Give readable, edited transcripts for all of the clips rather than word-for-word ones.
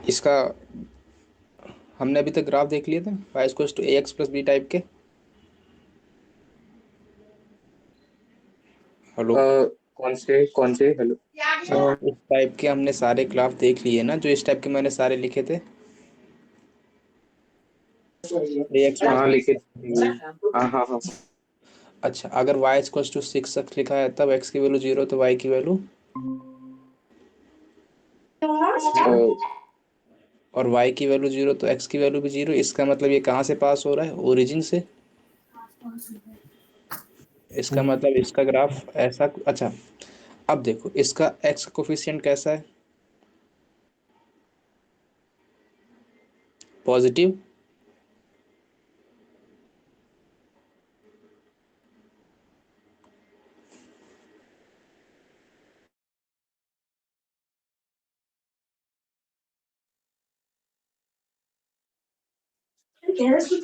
इसका हमने अभी तक ग्राफ देख लिए थे, Y square to A X plus B type के। हेलो। कौन से हेलो। इस टाइप के हमने सारे ग्राफ देख लिए ना, जो इस टाइप के मैंने सारे लिखे थे। ए एक्स प्लस हाँ बी। लिखे थे। हाँ हाँ हाँ। अच्छा, अगर Y square to six X लिखा है तब एक्स की वैल्यू जीरो, तो वाई की वैल्यू जीरो, तो और y की वैल्यू जीरो तो x की वैल्यू भी जीरो। इसका मतलब ये कहाँ से पास हो रहा है? ओरिजिन से। इसका मतलब इसका ग्राफ ऐसा। अच्छा, अब देखो इसका x का कोफिशिएंट कैसा है? पॉजिटिव।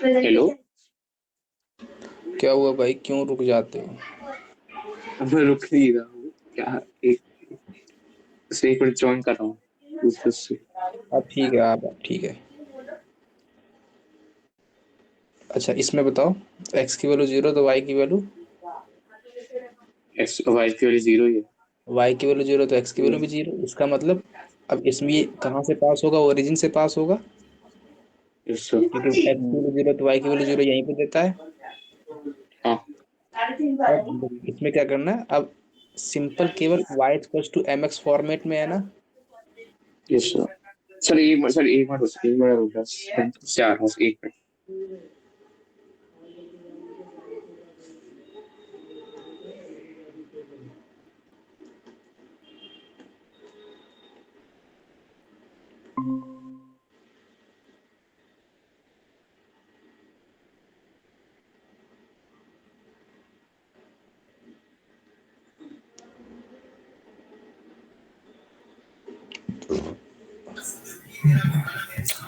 हेलो। क्या हुआ भाई, क्यों रुक जाते हो? अब मैं रुक नहीं रहा हूँ क्या। एक से एक मिनट ज्वाइन कर रहा हूँ दूसरे से। अब ठीक है, आप ठीक है। अच्छा, इसमें बताओ, x की वैल्यू जीरो तो y की वैल्यू, एक्स वाई की वैल्यू जीरो ही है। y की वैल्यू जीरो तो x की वैल्यू भी जीरो। इसका मतलब अब इसमें ये कहाँ से पास होगा? ओरिजिन से पास होगा, यस क्योंकि x की वैल्यू जीरो तो y की वैल्यू जीरो यहीं पे देता है। हाँ। अब इसमें क्या करना है अब? सिंपल, केवल y equals to M X format में है ना। यस सर एक मिनट बस एक मिनट रुक बस। से आ रहा हूँ एक मिनट।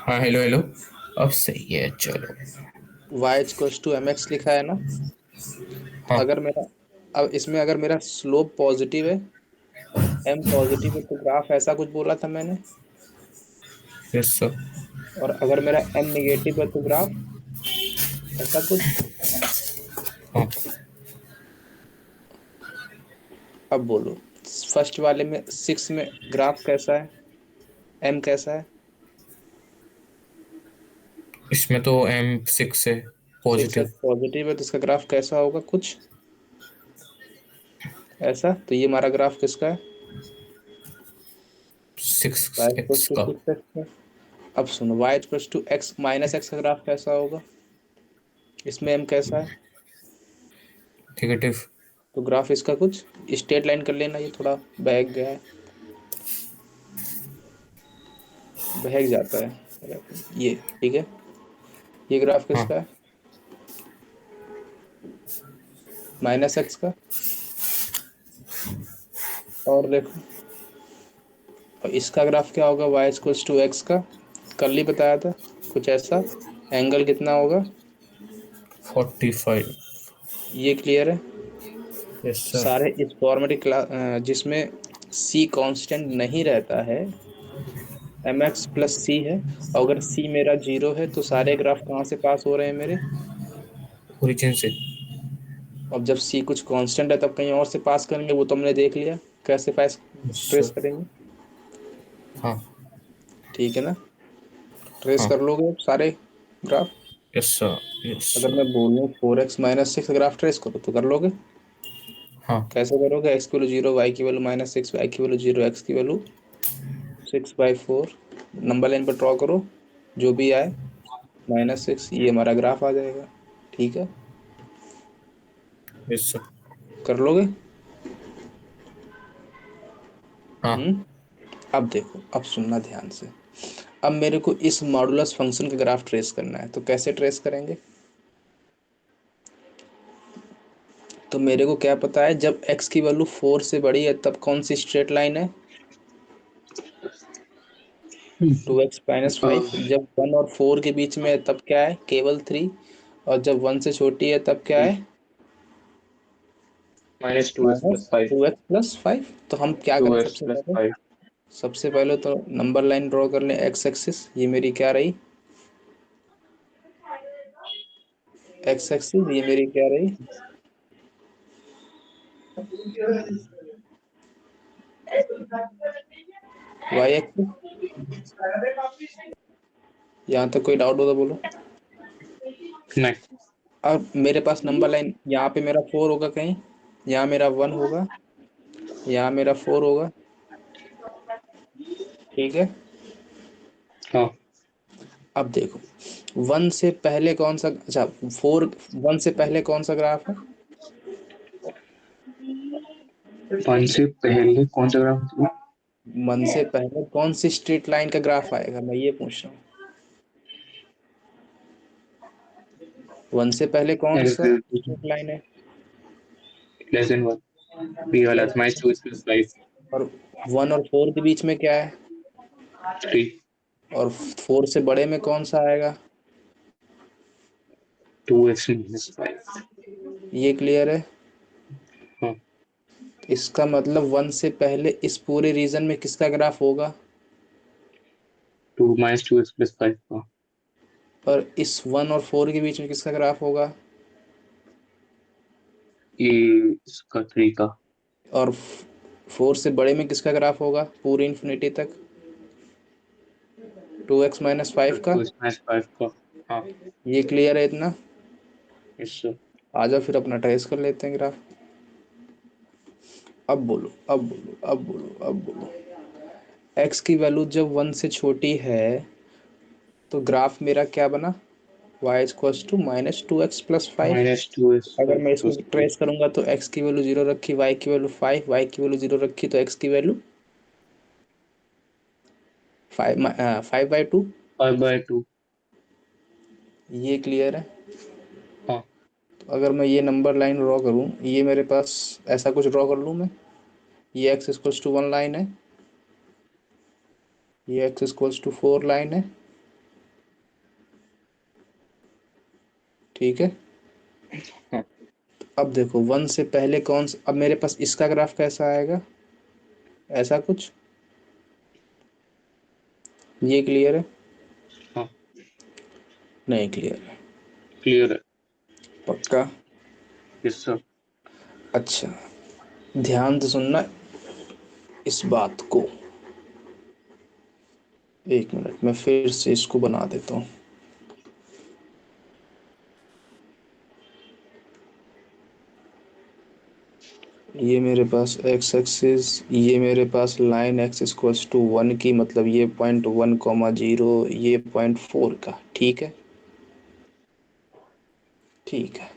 हाँ हेलो हेलो। अब सही है चलो। y equals to M X लिखा है ना। तो हाँ। अगर मेरा, अब इसमें अगर मेरा स्लोप पॉजिटिव है, m पॉजिटिव है, तो ग्राफ ऐसा कुछ बोला था मैंने। Yes sir. और अगर मेरा m निगेटिव है तो ग्राफ ऐसा कुछ। हाँ। अब बोलो, फर्स्ट वाले में सिक्स में ग्राफ कैसा है? m कैसा है? इसमें तो M6 है सिक्स पॉजिटिव। एक्स पॉजिटिव है, तो इसका ग्राफ कैसा होगा? कुछ ऐसा। तो ये हमारा ग्राफ किसका है? y six equals X to का। सिक्स एक्स है। अब सुनो, y equals to x minus X का ग्राफ कैसा होगा? इसमें m कैसा है? नेगेटिव। तो ग्राफ इसका कुछ स्ट्रेट लाइन कर लेना, ये थोड़ा बहक गया है, बहक जाता है ये। ठीक है, ये ग्राफ हाँ। किसका है? माइनस एक्स का। और देखो, और इसका ग्राफ क्या होगा? वाई इक्वल्स टू एक्स का। कल ही बताया था कुछ ऐसा। एंगल कितना होगा? 45। ये क्लियर है? Yes sir. सारे इस फॉर्मेटिक क्लास जिसमें सी कांस्टेंट नहीं रहता है, एम एक्स प्लस सी है। और अगर सी मेरा जीरो है तो सारे ग्राफ कहाँ से पास हो रहे हैं मेरे? ओरिजिन से। अब जब सी कुछ कांस्टेंट है तब कहीं और से पास करेंगे, वो तो हमने देख लिया। कैसे पास यस ट्रेस सर। करेंगे? हाँ। ठीक है ना। ट्रेस हाँ। कर लोगे अब सारे ग्राफ। Yes sir. यस अगर सर। मैं बोलूँ four x minus six graph trace करो तो कर लोगे। हाँ। कैसे करोगे? एक्स की वैल्यू जीरो, वाई की वैल्यू माइनस सिक्स, वाई की वैल्यू जीरो, एक्स की value six by four. Number line पर ड्रॉ करो, जो भी आए माइनस सिक्स, ये हमारा ग्राफ आ जाएगा। ठीक है, यस सर। कर लोगे। हाँ। अब देखो, अब सुनना ध्यान से। अब मेरे को इस मॉडुलस फंक्शन का ग्राफ ट्रेस करना है, तो कैसे ट्रेस करेंगे? तो मेरे को क्या पता है, जब x की वैल्यू फोर से बड़ी है तब कौन सी स्ट्रेट लाइन है? Two X minus five. जब वन और फोर के बीच में है तब क्या है? केवल थ्री। और जब वन से छोटी है तब क्या है? -2x minus + 5। Two X plus five. तो हम क्या करें 2x सबसे + पहले? 5। सबसे पहले तो नंबर लाइन ड्रॉ कर लें, एक्स एक्सिस ये मेरी क्या रही, एक्स एक्सिस ये मेरी क्या रही, वाई एक्सिस। यहाँ तक कोई डाउट हो तो बोलो। नहीं। अब मेरे पास नंबर लाइन यहाँ पे मेरा 4 होगा कहीं, यहाँ मेरा 1 होगा, यहाँ मेरा 4 होगा, ठीक है। हाँ, अब देखो 1 से पहले कौन सा, अच्छा 1 से पहले कौन सा ग्राफ है, 1 से पहले कौन सा ग्राफ था? 1 से पहले कौन सी स्ट्रेट लाइन का ग्राफ आएगा, मैं ये पूछ रहा हूँ। 1 से पहले कौन सा स्ट्रेट लाइन है, लेस देन 1, बी वाला माइनस 2 प्लस 5, और 1 और 4 के बीच में क्या है, 3, और 4 से बड़े में कौन सा आएगा, 2x minus 5। ये क्लियर है। हाँ, इसका मतलब 1 से पहले इस पूरे रीजन में किसका ग्राफ होगा, 2 minus 2x plus 5 का। और इस 1 और 4 के बीच में किसका ग्राफ होगा, ये इसका 3 का। और 4 से बड़े में किसका ग्राफ होगा पूरी इन्फिनिटी तक, 2x - 5 का। 2x minus 5 का। हाँ, ये क्लियर है इतना। Yes sir. आ जाओ फिर अपना ट्रेस कर लेते हैं ग्राफ। अब बोलो, अब बोलो, अब बोलो, अब बोलो। x की वैल्यू जब 1 से छोटी है तो ग्राफ मेरा क्या बना, y = -2x + 5। माइनस 2x अगर मैं इसको प्लस 5, ट्रेस करूंगा तो x की वैल्यू 0 रखी, y की वैल्यू 5, y की वैल्यू 0 रखी तो x की वैल्यू 5/2। 5/2। ये क्लियर है। हाँ, तो अगर मैं ये नंबर लाइन ड्रॉ करूं, ये मेरे पास ऐसा कुछ ड्रॉ कर लूं मैं, ये x = 1 लाइन है, ये x = 4 लाइन है, ठीक है। हाँ, अब देखो 1 से पहले कौन सा, अब मेरे पास इसका ग्राफ कैसा आएगा, ऐसा कुछ, ये क्लियर है, हाँ, नहीं क्लियर है, क्लियर है। पक्का। Yes sir. अच्छा, ध्यान से सुनना इस बात को, एक मिनट मैं फिर से इसको बना देता हूँ। ये मेरे पास x एक्सिस, ये मेरे पास लाइन x = 1 की, मतलब ये 0.1, ये 0.4 का, ठीक है, ठीक है।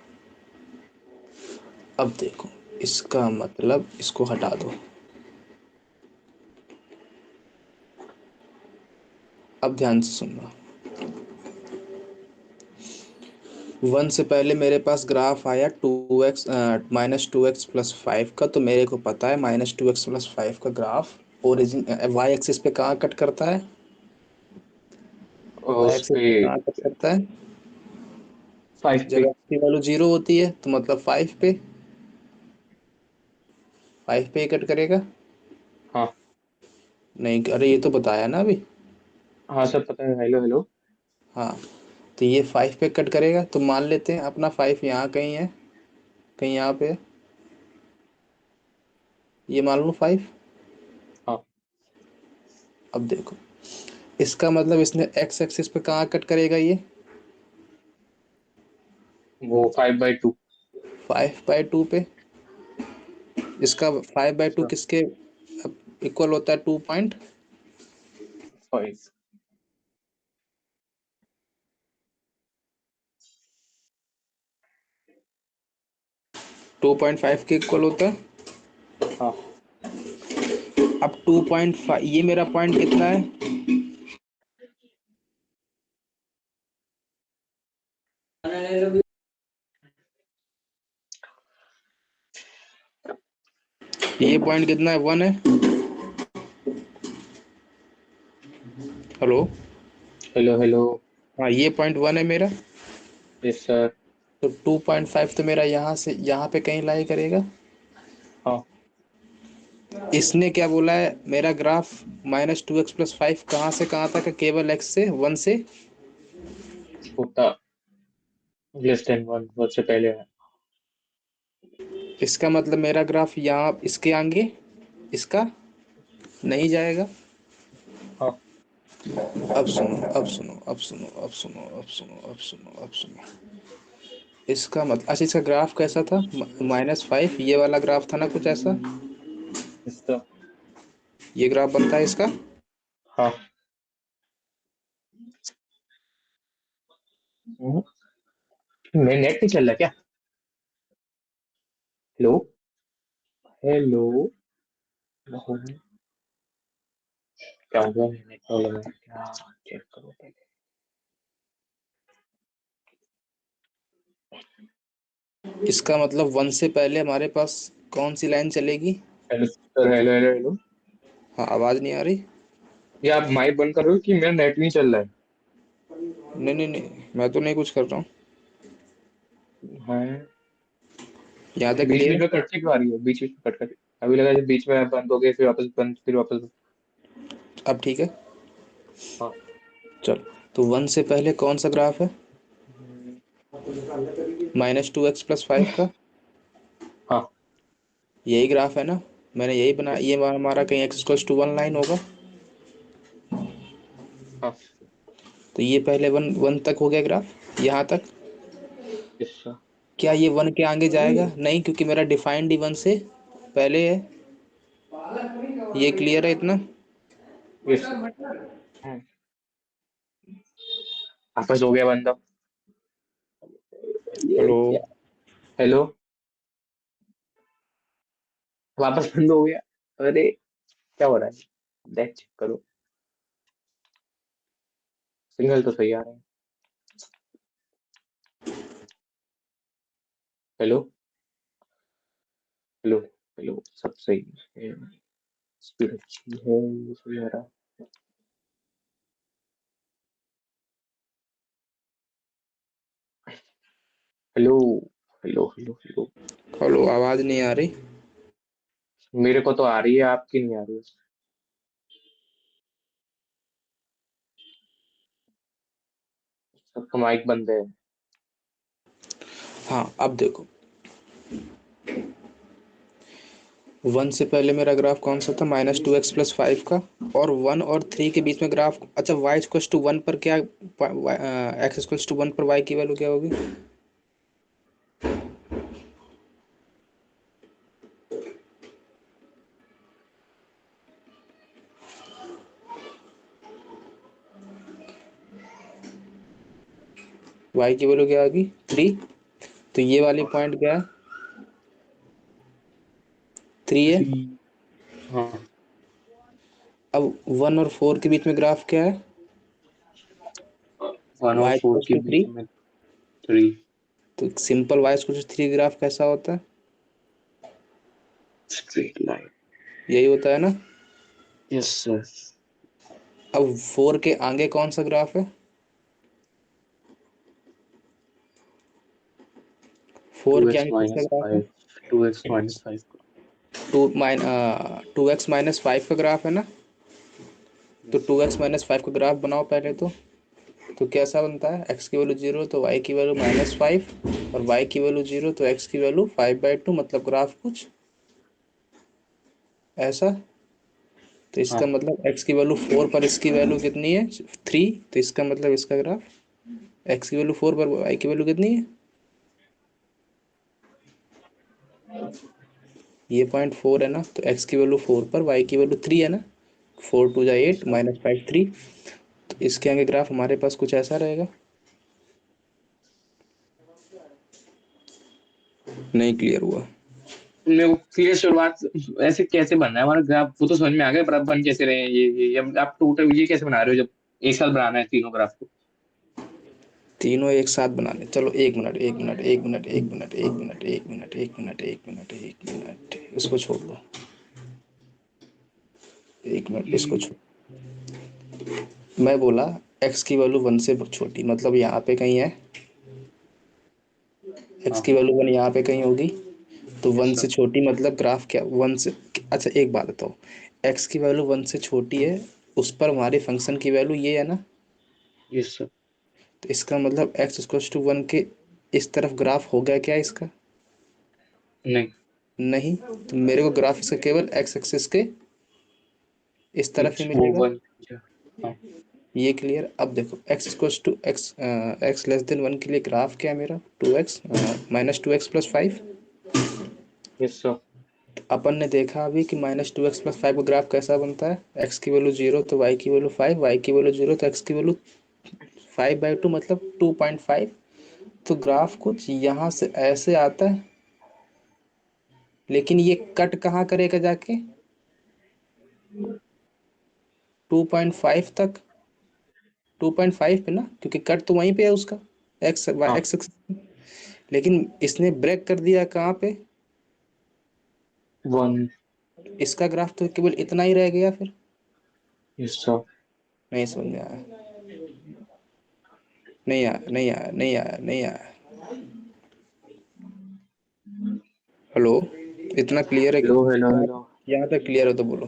अब देखो इसका मतलब इसको हटा दो, अब ध्यान से सुनना। 1 से पहले मेरे पास ग्राफ आया -2x + 5 का, तो मेरे को पता है -2x + 5 का ग्राफ ओरिजिन वाई एक्सिस पे कहाँ कट करता है, और वाई उस एक्सिस पे पे कहाँ कट करता है, 5 जब पे। x की वैल्यू 0 होती है तो मतलब 5 पे, 5 पे ही कट करेगा। हाँ, नहीं, अरे ये तो बताया ना अभी। हाँ सर पता है। Hello hello. हाँ, तो ये 5 पे कट करेगा, तो मान लेते हैं अपना 5 यहाँ कहीं है, कहीं यहाँ पे है। ये मान लो 5। हाँ, अब देखो इसका मतलब इसने x एक्सिस पे कहाँ कट करेगा, ये वो 5/2। 5/2 पे। इसका 5/2 अच्छा, किसके इक्वल होता है, 2 5। 2.5 के इक्वल होता है। हाँ, अब 2.5, ये मेरा पॉइंट कितना है, ये पॉइंट कितना है, 1 है। Hello, hello hello. हाँ ये पॉइंट 1 है मेरा। Yes sir. तो 2.5 तो मेरा यहाँ से यहाँ पे कहीं लाई करेगा। हाँ, इसने क्या बोला है, मेरा ग्राफ -2x + 5 कहाँ से कहाँ तक है? केवल x से 1 से छोटा <1 वर्ड से पहले है। इसका मतलब मेरा ग्राफ यहाँ इसके आगे इसका नहीं जाएगा। हाँ अब सुनो अब सुनो अब सुनो अब सुनो अब सुनो अब सुनो अब सुनो। इसका मतलब अच्छा, इसका ग्राफ कैसा था? -5, ये वाला ग्राफ था ना कुछ ऐसा? इसका ये ग्राफ बनता है इसका। हाँ। हम्म, मेरा नेट नहीं चल रहा क्या? हेलो हेलो हेलो, क्या हो गया? नेट प्रॉब्लम है क्या? चेक करो पहले। इसका मतलब 1 से पहले हमारे पास कौन सी लाइन चलेगी? Hello sir, hello hello hello. हाँ, आवाज नहीं आ रही? ये आप माइक बंद कर रहे हो कि मेरा नेट नहीं चल रहा नहीं नहीं नहीं, मैं तो नहीं कुछ कर रहा हूँ। है? हाँ। यहाँ तक बीच क्लियर बीच है? में कट क्यों आ रही है? बीच बीच में कट कट अभी लगा जैसे बीच में बंद हो गए, फिर वापस बंद, फिर वापस। अब ठीक है। हाँ। चलो, तो 1 से पहले कौन सा ग्राफ है? हम्म, -2x + 5 का हाँ यही ग्राफ है ना? मैंने यही बना, ये हमारा कहीं x = 1 लाइन होगा। हाँ। तो ये पहले 1 तक हो गया ग्राफ यहाँ तक। यस क्या ये 1 के आगे जाएगा? नहीं, क्योंकि मेरा डिफाइंड ही 1 से पहले है। ये क्लियर है इतना? यस। वापस हो गया बंदा। ये हेलो। क्या? हेलो, वापस बंद हो गया। अरे क्या हो रहा है? देख चेक करो, सिग्नल तो सही आ रहे हैं। हेलो हेलो हेलो, सब सही है, स्पीड अच्छी है, ये सही आ रहा है। Hello hello hello hello. Hello, आवाज नहीं आ रही? मेरे को तो आ रही है, आपकी नहीं आ रही है। सबका माइक बंद है। हाँ, अब देखो, 1 से पहले मेरा ग्राफ कौन सा था? -2x + 5 का। और 1 और 3 के बीच में ग्राफ, अच्छा, y = 1 पर क्या, x = 1 पर y की वैल्यू क्या होगी? y की वैल्यू क्या होगी? 3। तो ये वाली पॉइंट क्या है? 3 है। 3। हाँ। अब 1 और 4 के बीच में ग्राफ क्या है? 1 और 4 के बीच 3। में 3। तो सिंपल y = 3 ग्राफ कैसा होता है? Straight line. यही होता है ना? Yes sir. अब 4 के आगे कौन सा ग्राफ है? 4 टू के एक्स आगे किसका माइनस ग्राफ है? फाइव 2x - 5 का। 2x - 5 का ग्राफ है ना? तो यस। 2x - 5 का ग्राफ बनाओ पहले तो कैसा बनता है? x की वैल्यू 0 तो y की वैल्यू -5, और y की वैल्यू 0 तो x की वैल्यू 5/2, मतलब ग्राफ कुछ ऐसा। तो इसका हाँ। मतलब x की वैल्यू 4 पर इसकी वैल्यू कितनी है? 3। तो इसका मतलब इसका ग्राफ, x की वैल्यू 4 पर y की वैल्यू कितनी है? ये पॉइंट 4 है ना, तो x की वैल्यू 4 पर y की वैल्यू 3 है ना। 4 × 2 = 8, यस -5 3। तो इसके आगे ग्राफ हमारे पास कुछ ऐसा रहेगा। नहीं क्लियर हुआ? मेरे को क्लियर शुरुआत ऐसे कैसे बनना है हमारा ग्राफ, वो तो समझ में आ गया, पर अब बन कैसे रहे हैं ये अब आप टोटल ये कैसे बना रहे हो जब एक साथ बनाना है तीनों ग्राफ को? तीनों एक साथ बनाने, चलो 1 minute 1 minute 1 minute 1 minute 1 minute 1 minute 1 minute 1 minute 1 minute, इसको छोड़ दो। 1 मिनट, इसको छोड़। मैं बोला x की वैल्यू 1 से छोटी, मतलब यहाँ पे कहीं है। x हाँ। की वैल्यू 1 यहाँ पे कहीं होगी। तो यस 1 से सर। छोटी मतलब ग्राफ क्या 1 से? अच्छा, एक बात बताओ, एक्स की वैल्यू 1 से छोटी है, उस पर हमारे फंक्शन की वैल्यू ये है ना। Yes sir. तो इसका मतलब एक्स इक्वल्स टू 1 के इस तरफ ग्राफ हो गया क्या इसका? नहीं, नहीं। तो मेरे को ग्राफ इसका केवल एक्स एक्सिस के इस तरफ ही कुछ वो मिलेगा। वन। हाँ। ये क्लियर। अब देखो X equals to X less than 1 के लिए ग्राफ क्या है मेरा? 2x minus 2x+5। Yes sir. अपन ने देखा अभी कि -2x+5 का ग्राफ कैसा बनता है? एक्स की वैल्यू 0 तो वाई की वैल्यू 5, वाई की वैल्यू 0 तो एक्स की वैल्यू 5/2 मतलब 2.5। तो ग्राफ कुछ यहाँ से ऐसे आता है, लेकिन ये कट कहाँ करेगा जाके? 2.5 तक। 2.5 पे ना, क्योंकि कट तो वहीं पे है उसका, एक्स हाँ, एक्स। लेकिन इसने ब्रेक कर दिया कहाँ पे? वन। इसका ग्राफ तो केवल इतना ही रह गया फिर। Yes sir. नहीं समझ में आया, नहीं आया, नहीं आया, नहीं आया, नहीं आया। हेलो, इतना क्लियर है? Hello, hello, hello. यहाँ तक क्लियर हो तो बोलो।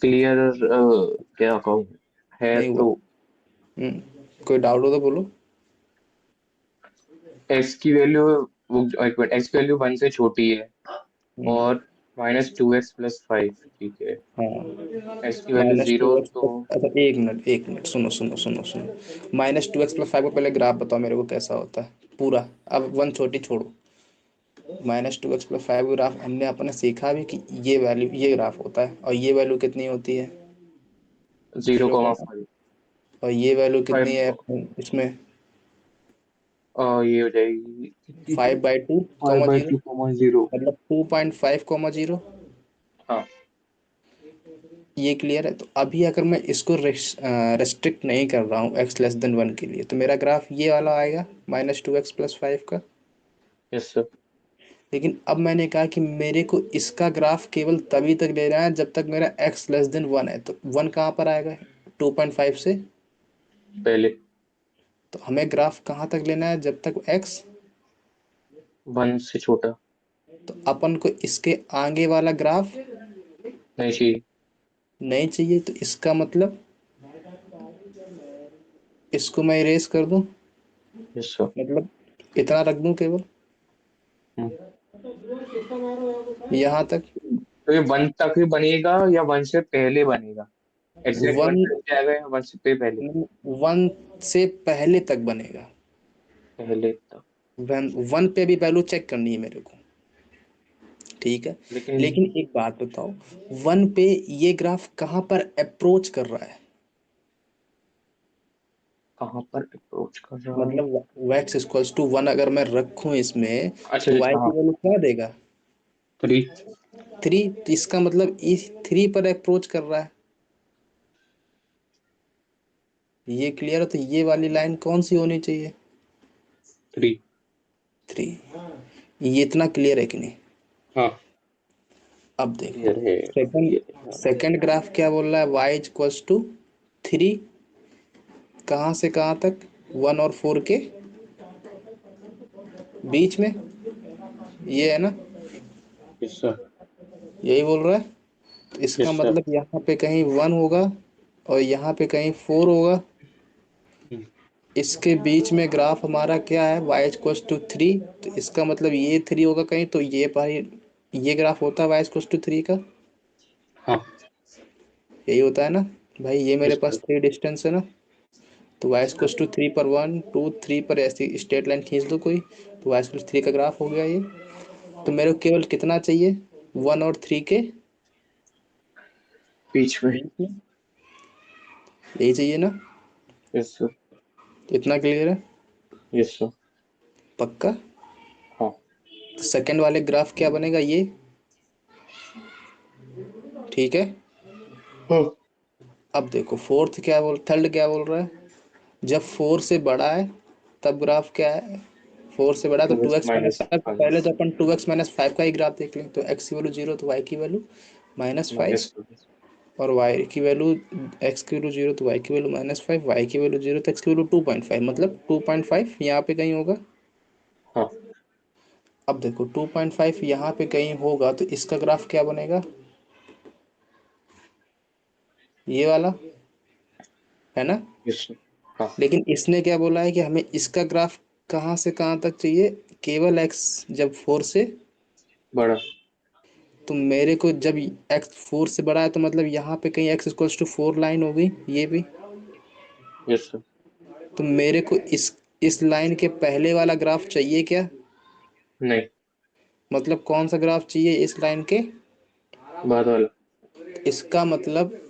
क्लियर। क्या कहूँ, है नहीं हुआ। तो। कोई डाउट हो तो बोलो। एक्स की वैल्यू, वो एक मिनट, एक्स की वैल्यू वन से छोटी है हम्म, और -2x+5, ठीक है। हाँ। एक्स की वैल्यू माइनस टू 0 एक्स तो। अच्छा, एक मिनट, एक मिनट, सुनो सुनो सुनो सुनो। -2x+5 का पहले ग्राफ बताओ मेरे को कैसा होता है पूरा। अब वन छोटी छोड़ो। -2x+5 ग्राफ हमने अपने सीखा भी कि ये वैल्यू, ये ग्राफ होता है, और ये वैल्यू कितनी होती है? जीरो 0, कॉमा फाइव और ये वैल्यू कितनी है फाइव इसमें? ये हो जाएगी कितनी थी? 5/2 five by 0, two comma zero मतलब 2.5 0। हाँ। ये क्लियर है। तो अभी अगर मैं इसको रेस्ट्रिक्ट नहीं कर रहा हूँ एक्स लेस देन 1 के लिए, तो मेरा ग्राफ ये वाला आएगा -2x+5 का। Yes sir. लेकिन अब मैंने कहा कि मेरे को इसका ग्राफ केवल तभी तक लेना है जब तक मेरा एक्स लेस देन 1 है। तो 1 कहाँ पर आएगा? 2.5 से। पहले तो हमें ग्राफ कहाँ तक लेना है? जब तक एक्स। वन से छोटा। तो अपन को इसके आगे वाला ग्राफ नहीं चाहिए। नहीं चाहिए। तो इसका मतलब इसको मैं इरेज कर दूं, यस सर। मतलब इतना रख दूं केवल यहाँ तक। तो ये वन तक ही बनेगा या वन से पहले बनेगा? एग्जैक्ट वन वन, पे जाएगा या वन से पहले? 1 से पहले तक बनेगा। पहले तक। 1 पे भी वैल्यू चेक करनी है मेरे को, ठीक है। लेकिन लेकिन एक बात बताओ, 1 पे ये ग्राफ कहाँ पर अप्रोच कर रहा है? कहाँ पर अप्रोच कर रहा है? मतलब वैक्स इक्वल्स टू 1 अगर मैं रखूं इसमें, अच्छा तो अच्छा, वाई की हाँ। वैल्यू क्या देगा? थ्री। 3। तो इसका मतलब इस 3 पर अप्रोच कर रहा है। ये क्लियर है? तो ये वाली लाइन कौन सी होनी चाहिए? थ्री। 3। ये इतना क्लियर है कि नहीं? हाँ, अब देखो, क्लियर है। सेकंड क्लियर है। सेकंड ग्राफ क्या बोल रहा है? वाई इक्वल्स टू 3, कहाँ से कहाँ तक? 1 और 4 के बीच में। ये है ना? Yes sir. यही बोल रहा है। तो इसका यस सर। मतलब यहाँ पे कहीं 1 होगा, और यहाँ पे कहीं 4 होगा। इसके बीच में ग्राफ हमारा क्या है? Y equals to 3। तो इसका मतलब ये 3 होगा कहीं, तो ये भाई ये ग्राफ होता है वाई इक्वल्स टू 3 का। हाँ। यही होता है ना भाई? ये मेरे यस पास सर। 3 डिस्टेंस है ना। तो वाई इक्वल्स टू 3 पर 1 2 3 पर ऐसी स्ट्रेट लाइन खींच दो कोई, तो वाई इक्वल्स 3 का ग्राफ हो गया ये। तो मेरे को केवल कितना चाहिए? 1 और 3 के बीच में। बीच में। यही चाहिए ना? Yes sir. इतना क्लियर है? Yes sir. पक्का? हाँ। तो सेकंड वाले ग्राफ क्या बनेगा? ये, ठीक है। हाँ। अब देखो फोर्थ क्या बोल, थर्ड क्या बोल रहा है? जब 4 से बड़ा है तब ग्राफ क्या है? 4 से बड़ा है तो two two X X minus minus five five. पहले तो अपन 2x-5 का ही ग्राफ देख लें। तो x की वैल्यू 0 तो y की वैल्यू -5, माइनस टू। और y की वैल्यू, x की वैल्यू 0 तो y की वैल्यू -5, y की वैल्यू 0 तो x की वैल्यू 2.5, मतलब 2.5 यहाँ पे कहीं होगा। हाँ। अब देखो 2.5 यहाँ पे कहीं होगा, तो इसका ग्राफ क्या बनेगा? ये वाला, है ना। Yes sir. हाँ। लेकिन इसने क्या बोला है कि हमें इसका ग्राफ कहाँ से कहाँ तक चाहिए, केवल एक्स जब 4 से, बड़ा। तो मेरे को जब एक्स 4 से बड़ा है तो मतलब यहाँ पे कहीं एक्स इक्वल्स टू 4 लाइन होगी ये भी। Yes sir. तो मेरे को इस लाइन के पहले वाला ग्राफ चाहिए क्या, नहीं, मतलब कौन सा ग्राफ चाहिए इस लाइन के। बाद वाला। इसका मतलब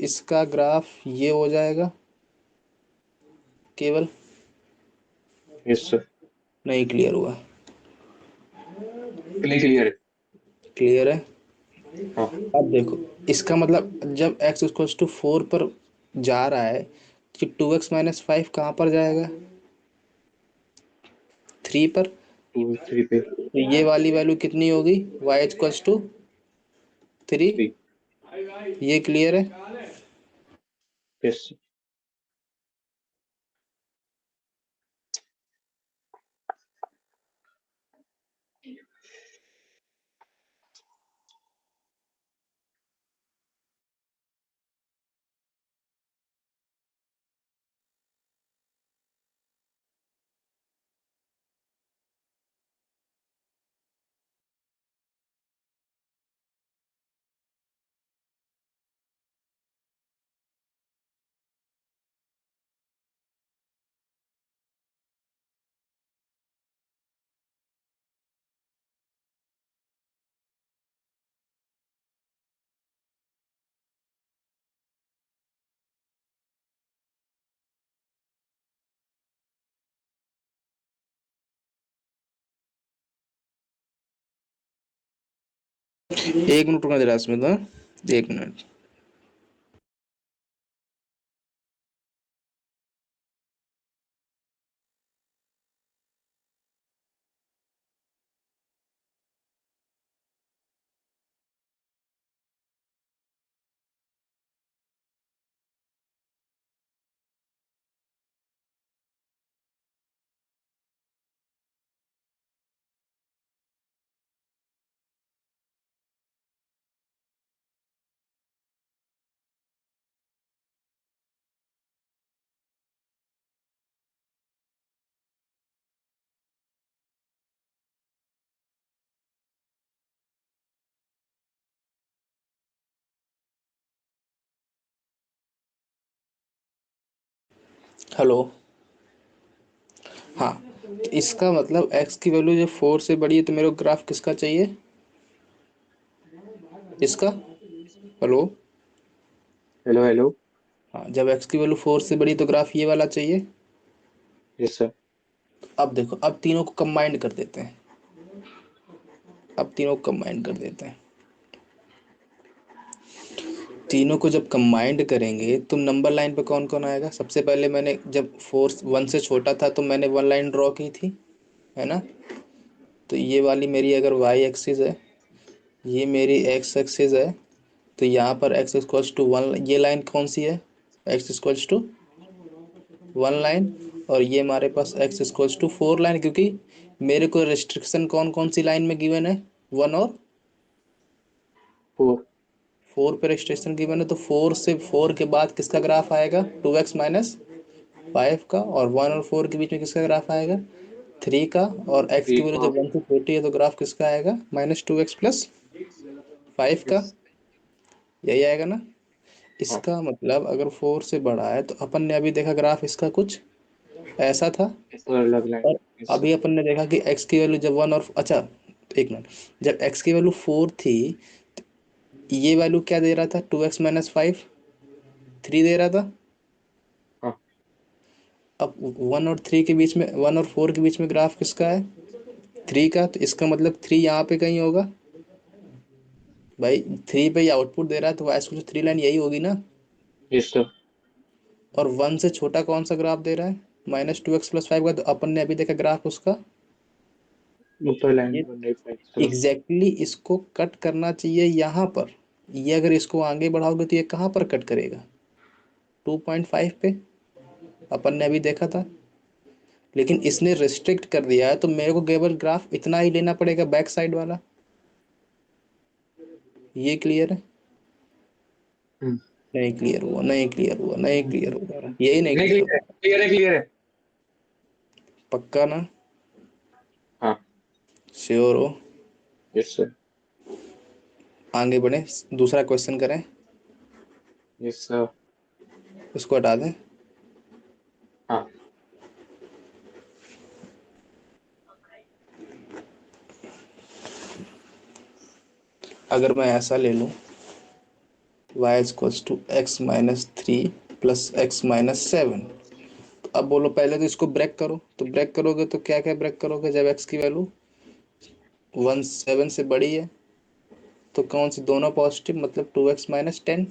इसका ग्राफ ये हो जाएगा केवल। Yes sir. नहीं क्लियर हुआ। क्लियर है। क्लियर है। हाँ। अब देखो, इसका मतलब जब x इक्वल्स टू 4 पर जा रहा है कि 2x-5 कहाँ पर जाएगा, 3 पर। 2 3 पे। तो ये वाली वैल्यू कितनी होगी, y इक्वल्स टू 3। 3। ये क्लियर है। Yes sir. एक मिनट रुकना जरा इसमें तो, 1 मिनट। हेलो। हाँ, तो इसका मतलब x की वैल्यू जब 4 से बड़ी है तो मेरे को ग्राफ किसका चाहिए, इसका। हेलो। Hello hello. हाँ, जब x की वैल्यू 4 से बड़ी तो ग्राफ ये वाला चाहिए। Yes sir. अब देखो, अब तीनों को कंबाइंड कर देते हैं। अब तीनों को कंबाइंड कर देते हैं। तीनों को जब कंबाइंड करेंगे तो नंबर लाइन पे कौन कौन आएगा, सबसे पहले मैंने जब 1 से छोटा था तो मैंने 1 लाइन ड्रॉ की थी, है ना। तो ये वाली मेरी अगर y एक्सिस है, ये मेरी x एक्सिस है, तो यहाँ पर x इक्वल्स टू 1, ये लाइन कौन सी है, x इक्वल्स टू 1 लाइन। और ये हमारे पास x इक्वल्स टू 4 लाइन, क्योंकि मेरे को रिस्ट्रिक्शन कौन कौन सी लाइन में गिवन है, 1 और 4। 4 पे रिस्ट्रिक्शन गिवन है। तो 4 से 4 के बाद किसका ग्राफ आएगा, 2x-5 का। और 1 और 4 के बीच में किसका ग्राफ आएगा, 3 का। और x की 3। वैल्यू हाँ। जब 1 से छोटी है तो ग्राफ किसका आएगा, -2x+5 का। यस। यही आएगा ना। हाँ। इसका मतलब अगर 4 से बड़ा है तो अपन ने अभी देखा ग्राफ इसका कुछ ऐसा था। ऐसा अलग लाइन। और यस सर। अभी अपन ने देखा कि x की वैल्यू जब 1 और अच्छा, एक मिनट, जब x की वैल्यू 4 थी, ये वैल्यू क्या दे रहा था, 2x-5, 3 दे रहा था। हाँ। अब 1 और 3 के बीच में, 1 और 4 के बीच में ग्राफ किसका है, 3 का। तो इसका मतलब 3 यहाँ पे कहीं होगा भाई। 3 पे आउटपुट दे रहा है तो वाई स्क्वायर 3 लाइन यही होगी ना। Yes sir. और 1 से छोटा कौन सा ग्राफ दे रहा है, -2x+5 का। तो अपन ने अभी देखा ग्राफ उसका, ऊपर लाइन ये 185 तरफ। एग्जैक्टली इसको कट करना चाहिए यहाँ पर। ये अगर इसको आगे बढ़ाओगे तो ये कहाँ पर कट करेगा, 2.5 पे, अपन ने अभी देखा था। लेकिन इसने रिस्ट्रिक्ट कर दिया है तो मेरे को केवल ग्राफ इतना ही लेना पड़ेगा, बैक साइड वाला। ये क्लियर है? हम्म, नहीं क्लियर हुआ, नहीं क्लियर हुआ, नहीं क्लियर हुआ, यही नहीं नहीं क्लियर क्लियर है, हुआ। क्लियर है, क्लियर है। पक्का ना? हाँ। श्योर हो? Yes sir. आगे बढ़े, दूसरा क्वेश्चन करें। Yes sir. इसको हटा दें। हाँ। अगर मैं ऐसा ले लूं, y equals to X minus three plus X minus seven. अब बोलो, पहले तो इसको ब्रेक करो, तो ब्रेक करोगे तो क्या क्या ब्रेक करोगे? जब x की वैल्यू 1 7 से बड़ी है तो कौन सी दोनों पॉजिटिव, मतलब 2x माइनस 10।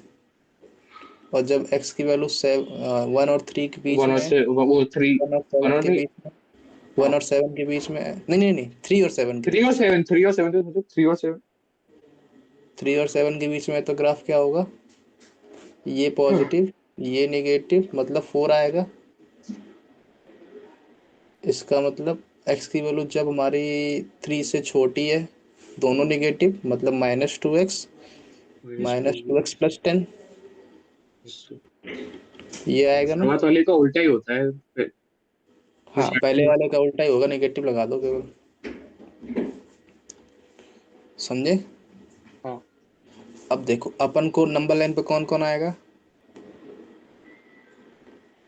और जब x की वैल्यू 1 और 3 के बीच वन और में है, से वो थ्री। 1 और 7 वन और के नहीं। बीच में, वन हाँ। और सेवन के बीच में है, नहीं नहीं नहीं, 3 और 7 के थ्री बीच और में, सेवन, थ्री और सेवन तो मतलब 3 और 7। 3 और 7 के बीच में है तो ग्राफ क्या होगा? ये पॉजिटिव, ये नेगेटिव, मतलब 4 आएगा। इसका मतलब x की वैल्यू जब हमारी 3 से छोटी है, दोनों नेगेटिव, मतलब -2x, -2x + 10, ये आएगा ना? शुरुआत वाले का उल्टा ही होता है फिर। हाँ, पहले वाले का उल्टा ही होगा, नेगेटिव लगा दो केवल। समझे? हाँ। अब देखो, अपन को नंबर लाइन पे कौन कौन आएगा?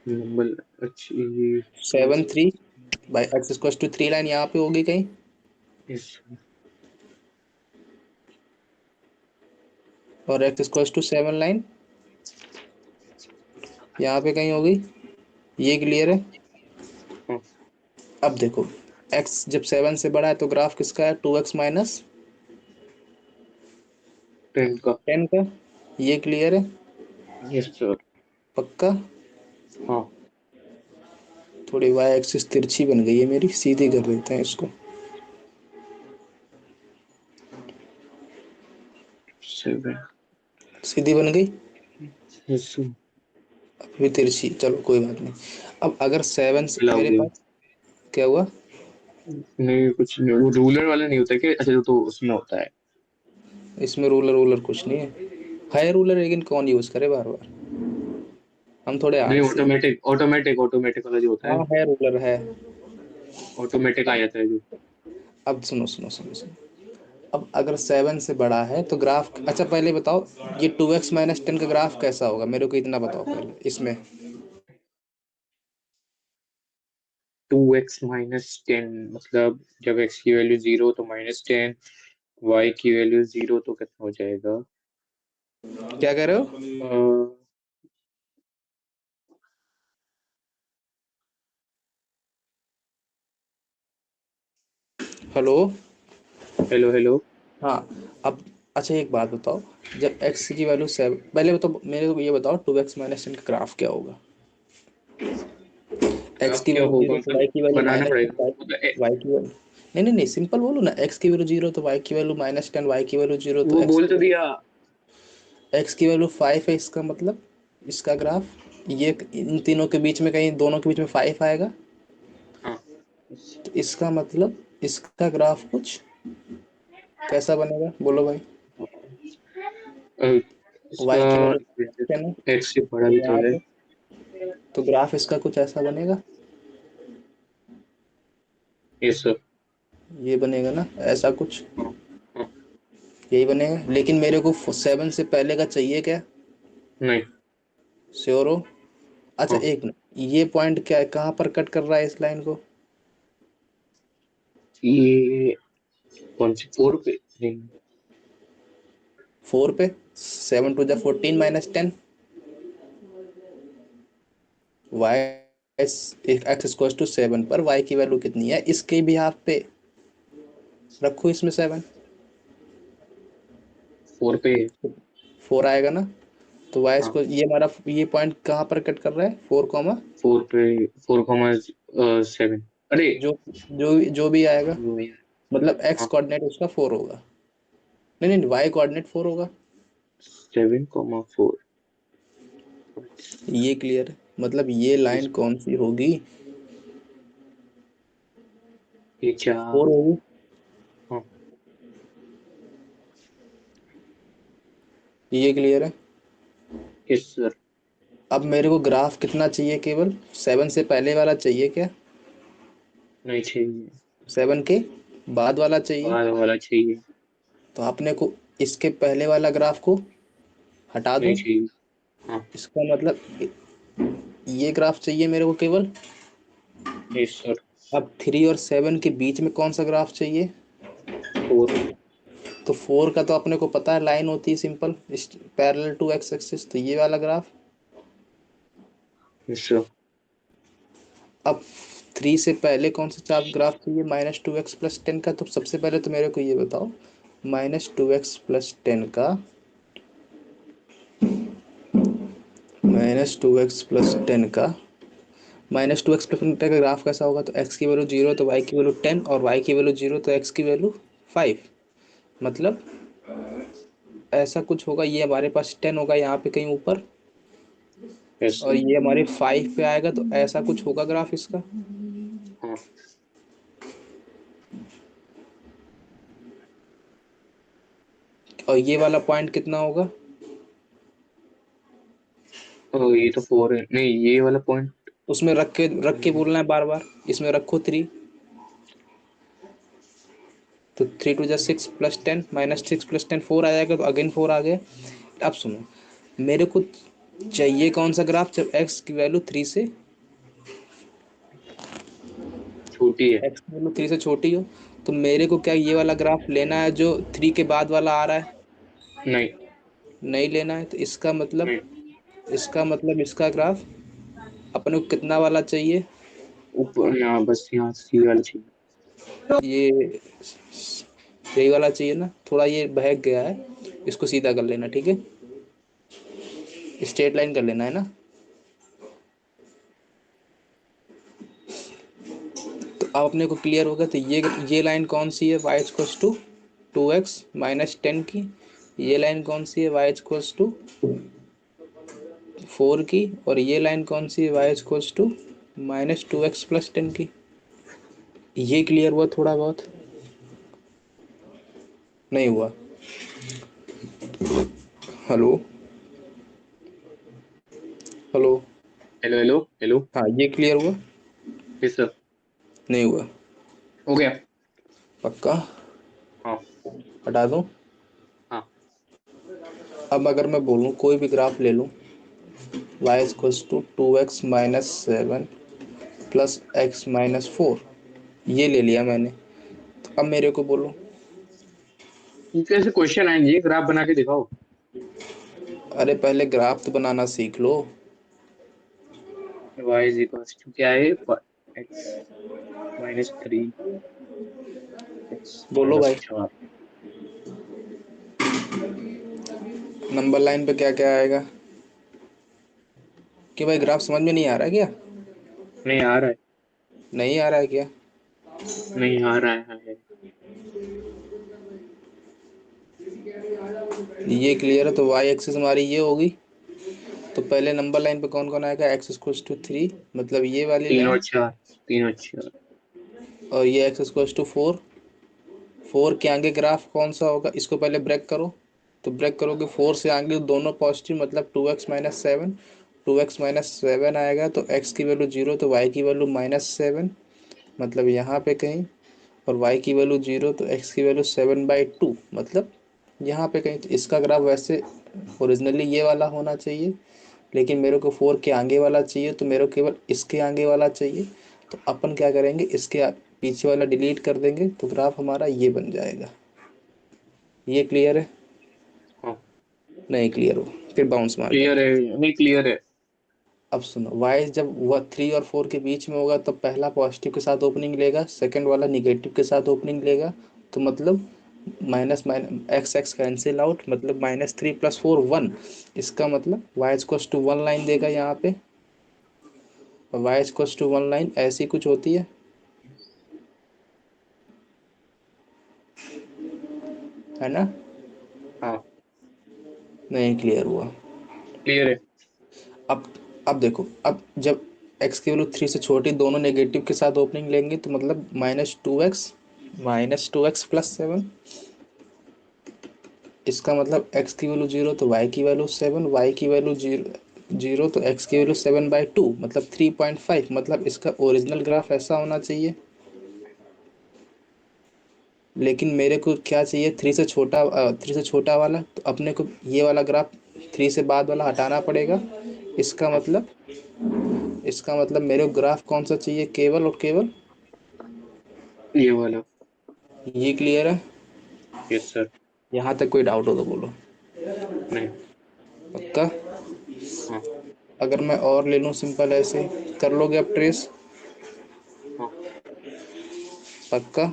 नंबर। अच्छा ये। 7 3 बाई x = 3 लाइन यहाँ पे होगी कहीं, इस। और x = 7 लाइन यहाँ पे कहीं होगी। ये क्लियर है? हाँ। अब देखो, x जब 7 से बड़ा है तो ग्राफ किसका है? 2x माइनस 10 का। 10 का। ये क्लियर है? Yes sir. पक्का? हाँ। थोड़ी y एक्सिस तिरछी बन गई है मेरी, सीधी कर देते हैं इसको। 7। सीधी बन गई, यस सर। अभी तिरछी, चलो कोई बात नहीं। अब अगर 7 से मिला हो मेरे गया। पास, क्या हुआ? नहीं कुछ नहीं, वो रूलर वाला नहीं होता क्या? अच्छा तो उसमें होता है। इसमें रूलर वूलर कुछ नहीं है रूलर, लेकिन कौन यूज करे बार बार, हम थोड़े नहीं आलसी हैं। ऑटोमेटिक ऑटोमेटिक ऑटोमेटिक वाला जो होता हाँ है। है, रूलर है। ऑटोमेटिक आ अब जाता है जो। अब सुनो सुनो सुनो सुनो, अब अगर 7 से बड़ा है तो ग्राफ, अच्छा पहले बताओ, ये 2x - 10 का ग्राफ कैसा होगा, मेरे को इतना बताओ पहले इसमें। 2x - 10 मतलब जब x की वैल्यू 0 तो -10, y की वैल्यू 0 तो कितना हो जाएगा? क्या कह रहे हो? अ, हेलो? Hello hello. हाँ। अब अच्छा एक बात बताओ, जब x की वैल्यू 7, पहले तो मेरे को ये बताओ 2x - 10 का ग्राफ क्या होगा? x अब की क्या वैल्यू होगा 0 तो y मतलब की वैल्यू बनाना -10, पड़ेगा मतलब y की वैल्यू, नहीं नहीं नहीं, सिंपल बोलो ना, x की वैल्यू 0 तो y की वैल्यू -10, y की वैल्यू 0 तो वो बोल तो दिया। x की वैल्यू 5 है, इसका मतलब इसका ग्राफ, ये इन तीनों के बीच में, कहीं दोनों के बीच में 5 आएगा, हाँ। तो इसका मतलब इसका ग्राफ कुछ कैसा बनेगा, बोलो भाई? अ, y इसका की वैल्यू 10 है, x से बड़ा तो भी तो यहाँ है। पे तो ग्राफ इसका कुछ ऐसा बनेगा, यस सर। ये बनेगा ना ऐसा कुछ, हाँ। हाँ। यही बनेगा। लेकिन मेरे को 7 से पहले का चाहिए क्या? नहीं। श्योर हो? अच्छा हाँ। एक मिनट, ये पॉइंट क्या है, कहाँ पर कट कर रहा है इस लाइन को? ये कौन सी 4 पे नहीं। 4 पे, 7 × 14 - 10, वाई x = 7 पर y की वैल्यू कितनी है, इसके भी हाफ पे रखो, इसमें 7, 4 पे। 4 आएगा ना? तो y हाँ। इसको, ये हमारा ये पॉइंट कहाँ पर कट कर रहा है, 4 कॉमा, 4 पे। 4,7। अरे। जो भी आएगा, मतलब x हाँ। कोऑर्डिनेट उसका 4 होगा, नहीं नहीं, y कोऑर्डिनेट 4 होगा। 7,4। ये क्लियर है? मतलब ये लाइन कौन सी होगी? ये क्या? 4 होगी। हाँ। ये क्लियर है। Yes sir. अब मेरे को ग्राफ कितना चाहिए, केवल 7 से पहले वाला चाहिए क्या? नहीं चाहिए। 7 के बाद वाला चाहिए। बाद वाला चाहिए। तो अपने को इसके पहले वाला ग्राफ को हटा नहीं दूं। चाहिए। हाँ। इसका मतलब ये ग्राफ चाहिए मेरे को केवल। Yes sir. अब 3 और 7 के बीच में कौन सा ग्राफ चाहिए? 4। तो 4 का तो अपने को पता है, लाइन होती है simple parallel to X axis, तो ये वाला ग्राफ। Yes sir. अब 3 से पहले कौन सा चाप ग्राफ चाहिए, -2x + 10 का? तो सबसे पहले तो मेरे को ये बताओ, -2x + 10 का, -2x + 10 का ग्राफ कैसा होगा? तो x की वैल्यू 0 तो y की वैल्यू 10, और y की वैल्यू 0 तो x की वैल्यू 5। मतलब ऐसा कुछ होगा, ये हमारे पास 10 होगा यहाँ पे कहीं ऊपर, यस और सर। ये हमारे 5 पे आएगा, तो ऐसा कुछ होगा ग्राफ इसका। हाँ। और ये वाला पॉइंट कितना होगा? तो ये तो 4 है, नहीं ये वाला पॉइंट। उसमें रख के बोलना है बार बार, इसमें रखो 3। तो 3 × 2 = 6 + 10, -6 + 10 4 आ जाएगा, तो अगेन 4 आ गया। अब सुनो, मेरे को चाहिए कौन सा ग्राफ, जब x की वैल्यू 3 से, छोटी है। x की वैल्यू 3 से छोटी हो। तो मेरे को क्या ये वाला ग्राफ लेना है जो 3 के बाद वाला आ रहा है? नहीं। नहीं लेना है। तो नहीं। इसका मतलब इसका ग्राफ अपने को कितना वाला चाहिए? ऊपर यहाँ बस यहाँ सी वाला चाहिए। ये यही वाला चाहिए ना, थोड़ा ये बहक गया है, इसको सीधा कर लेना, ठीक है? स्ट्रेट लाइन कर लेना है ना। तो अब अपने को क्लियर होगा, तो ये लाइन कौन सी है, y = 2x - 10 की। ये लाइन कौन सी है, y = 4 की। और ये लाइन कौन सी है, y = -2x + 10 की। ये क्लियर हुआ थोड़ा बहुत? नहीं हुआ? Hello? Hello? Hello hello hello. हाँ, ये क्लियर हुआ? Yes sir. नहीं हुआ? हो गया। पक्का? हाँ। हटा दूँ? हाँ। अब अगर मैं बोलूँ कोई भी ग्राफ ले लूँ, y = 2x - 7 + x - 4, ये ले लिया मैंने। तो अब मेरे को बोलो। ये कैसे क्वेश्चन आएंगे, ग्राफ बना के दिखाओ। अरे पहले ग्राफ तो बनाना सीख लो। वाई इज इक्वल टू क्या है, x - 3, x बोलो भाई। 4। नंबर लाइन पे क्या क्या आएगा? कि भाई ग्राफ समझ में नहीं आ रहा क्या? नहीं आ रहा है। नहीं आ रहा है क्या? नहीं आ रहा है। ये क्लियर है, तो वाई एक्सिस हमारी ये होगी। तो पहले नंबर लाइन पे कौन कौन आएगा, x = 3, मतलब ये वाली 3 लाइन। और 4। 3 और 4। और ये x = 4। 4 के आगे ग्राफ कौन सा होगा, इसको पहले ब्रेक करो। तो ब्रेक करोगे 4 से आगे दोनों पॉजिटिव, मतलब 2x - 7। 2x - 7 आएगा, तो x की वैल्यू 0 तो y की वैल्यू -7, मतलब यहाँ पे कहीं। और y की वैल्यू 0 तो x की वैल्यू 7/2, मतलब यहाँ पे कहीं। तो इसका ग्राफ वैसे ओरिजिनली ये वाला होना चाहिए, लेकिन मेरे को 4 के आगे वाला चाहिए, तो मेरे को केवल इसके आगे वाला चाहिए। तो अपन क्या करेंगे, इसके पीछे वाला डिलीट कर देंगे, तो ग्राफ हमारा ये बन जाएगा। ये क्लियर है? हाँ नहीं क्लियर हो, फिर बाउंस मार के। क्लियर है, नहीं क्लियर है। अब सुनो, y जब वह 3 और 4 के बीच में होगा, तब पहला पॉजिटिव के साथ ओपनिंग लेगा, सेकंड वाला निगेटिव के साथ ओपनिंग लेगा। तो मतलब minus minus x x cancel out, मतलब -3 + 4 1। इसका मतलब y = 1 लाइन देगा यहाँ पे। और y = 1 लाइन ऐसी कुछ होती है ना? हाँ नहीं क्लियर हुआ? क्लियर है। अब अब देखो, अब जब x की वैल्यू 3 से छोटी, दोनों नेगेटिव के साथ ओपनिंग लेंगे, तो मतलब -2x + 7। इसका मतलब x की वैल्यू 0 तो y की वैल्यू 7, y की वैल्यू 0 तो x की वैल्यू 7/2 मतलब 3.5। मतलब इसका ओरिजिनल ग्राफ ऐसा होना चाहिए, लेकिन मेरे को क्या चाहिए, 3 से छोटा वाला। तो अपने को ये वाला ग्राफ 3 से बाद वाला हटाना पड़ेगा। इसका हाँ, मतलब इसका मतलब मेरे को ग्राफ कौन सा चाहिए, केवल और केवल ये वाला। ये। क्लियर है? Yes sir. यहाँ तक कोई डाउट हो तो बोलो। नहीं। पक्का? हाँ। अगर मैं और ले लूँ सिंपल ऐसे, कर लोगे अब ट्रेस? हाँ। पक्का?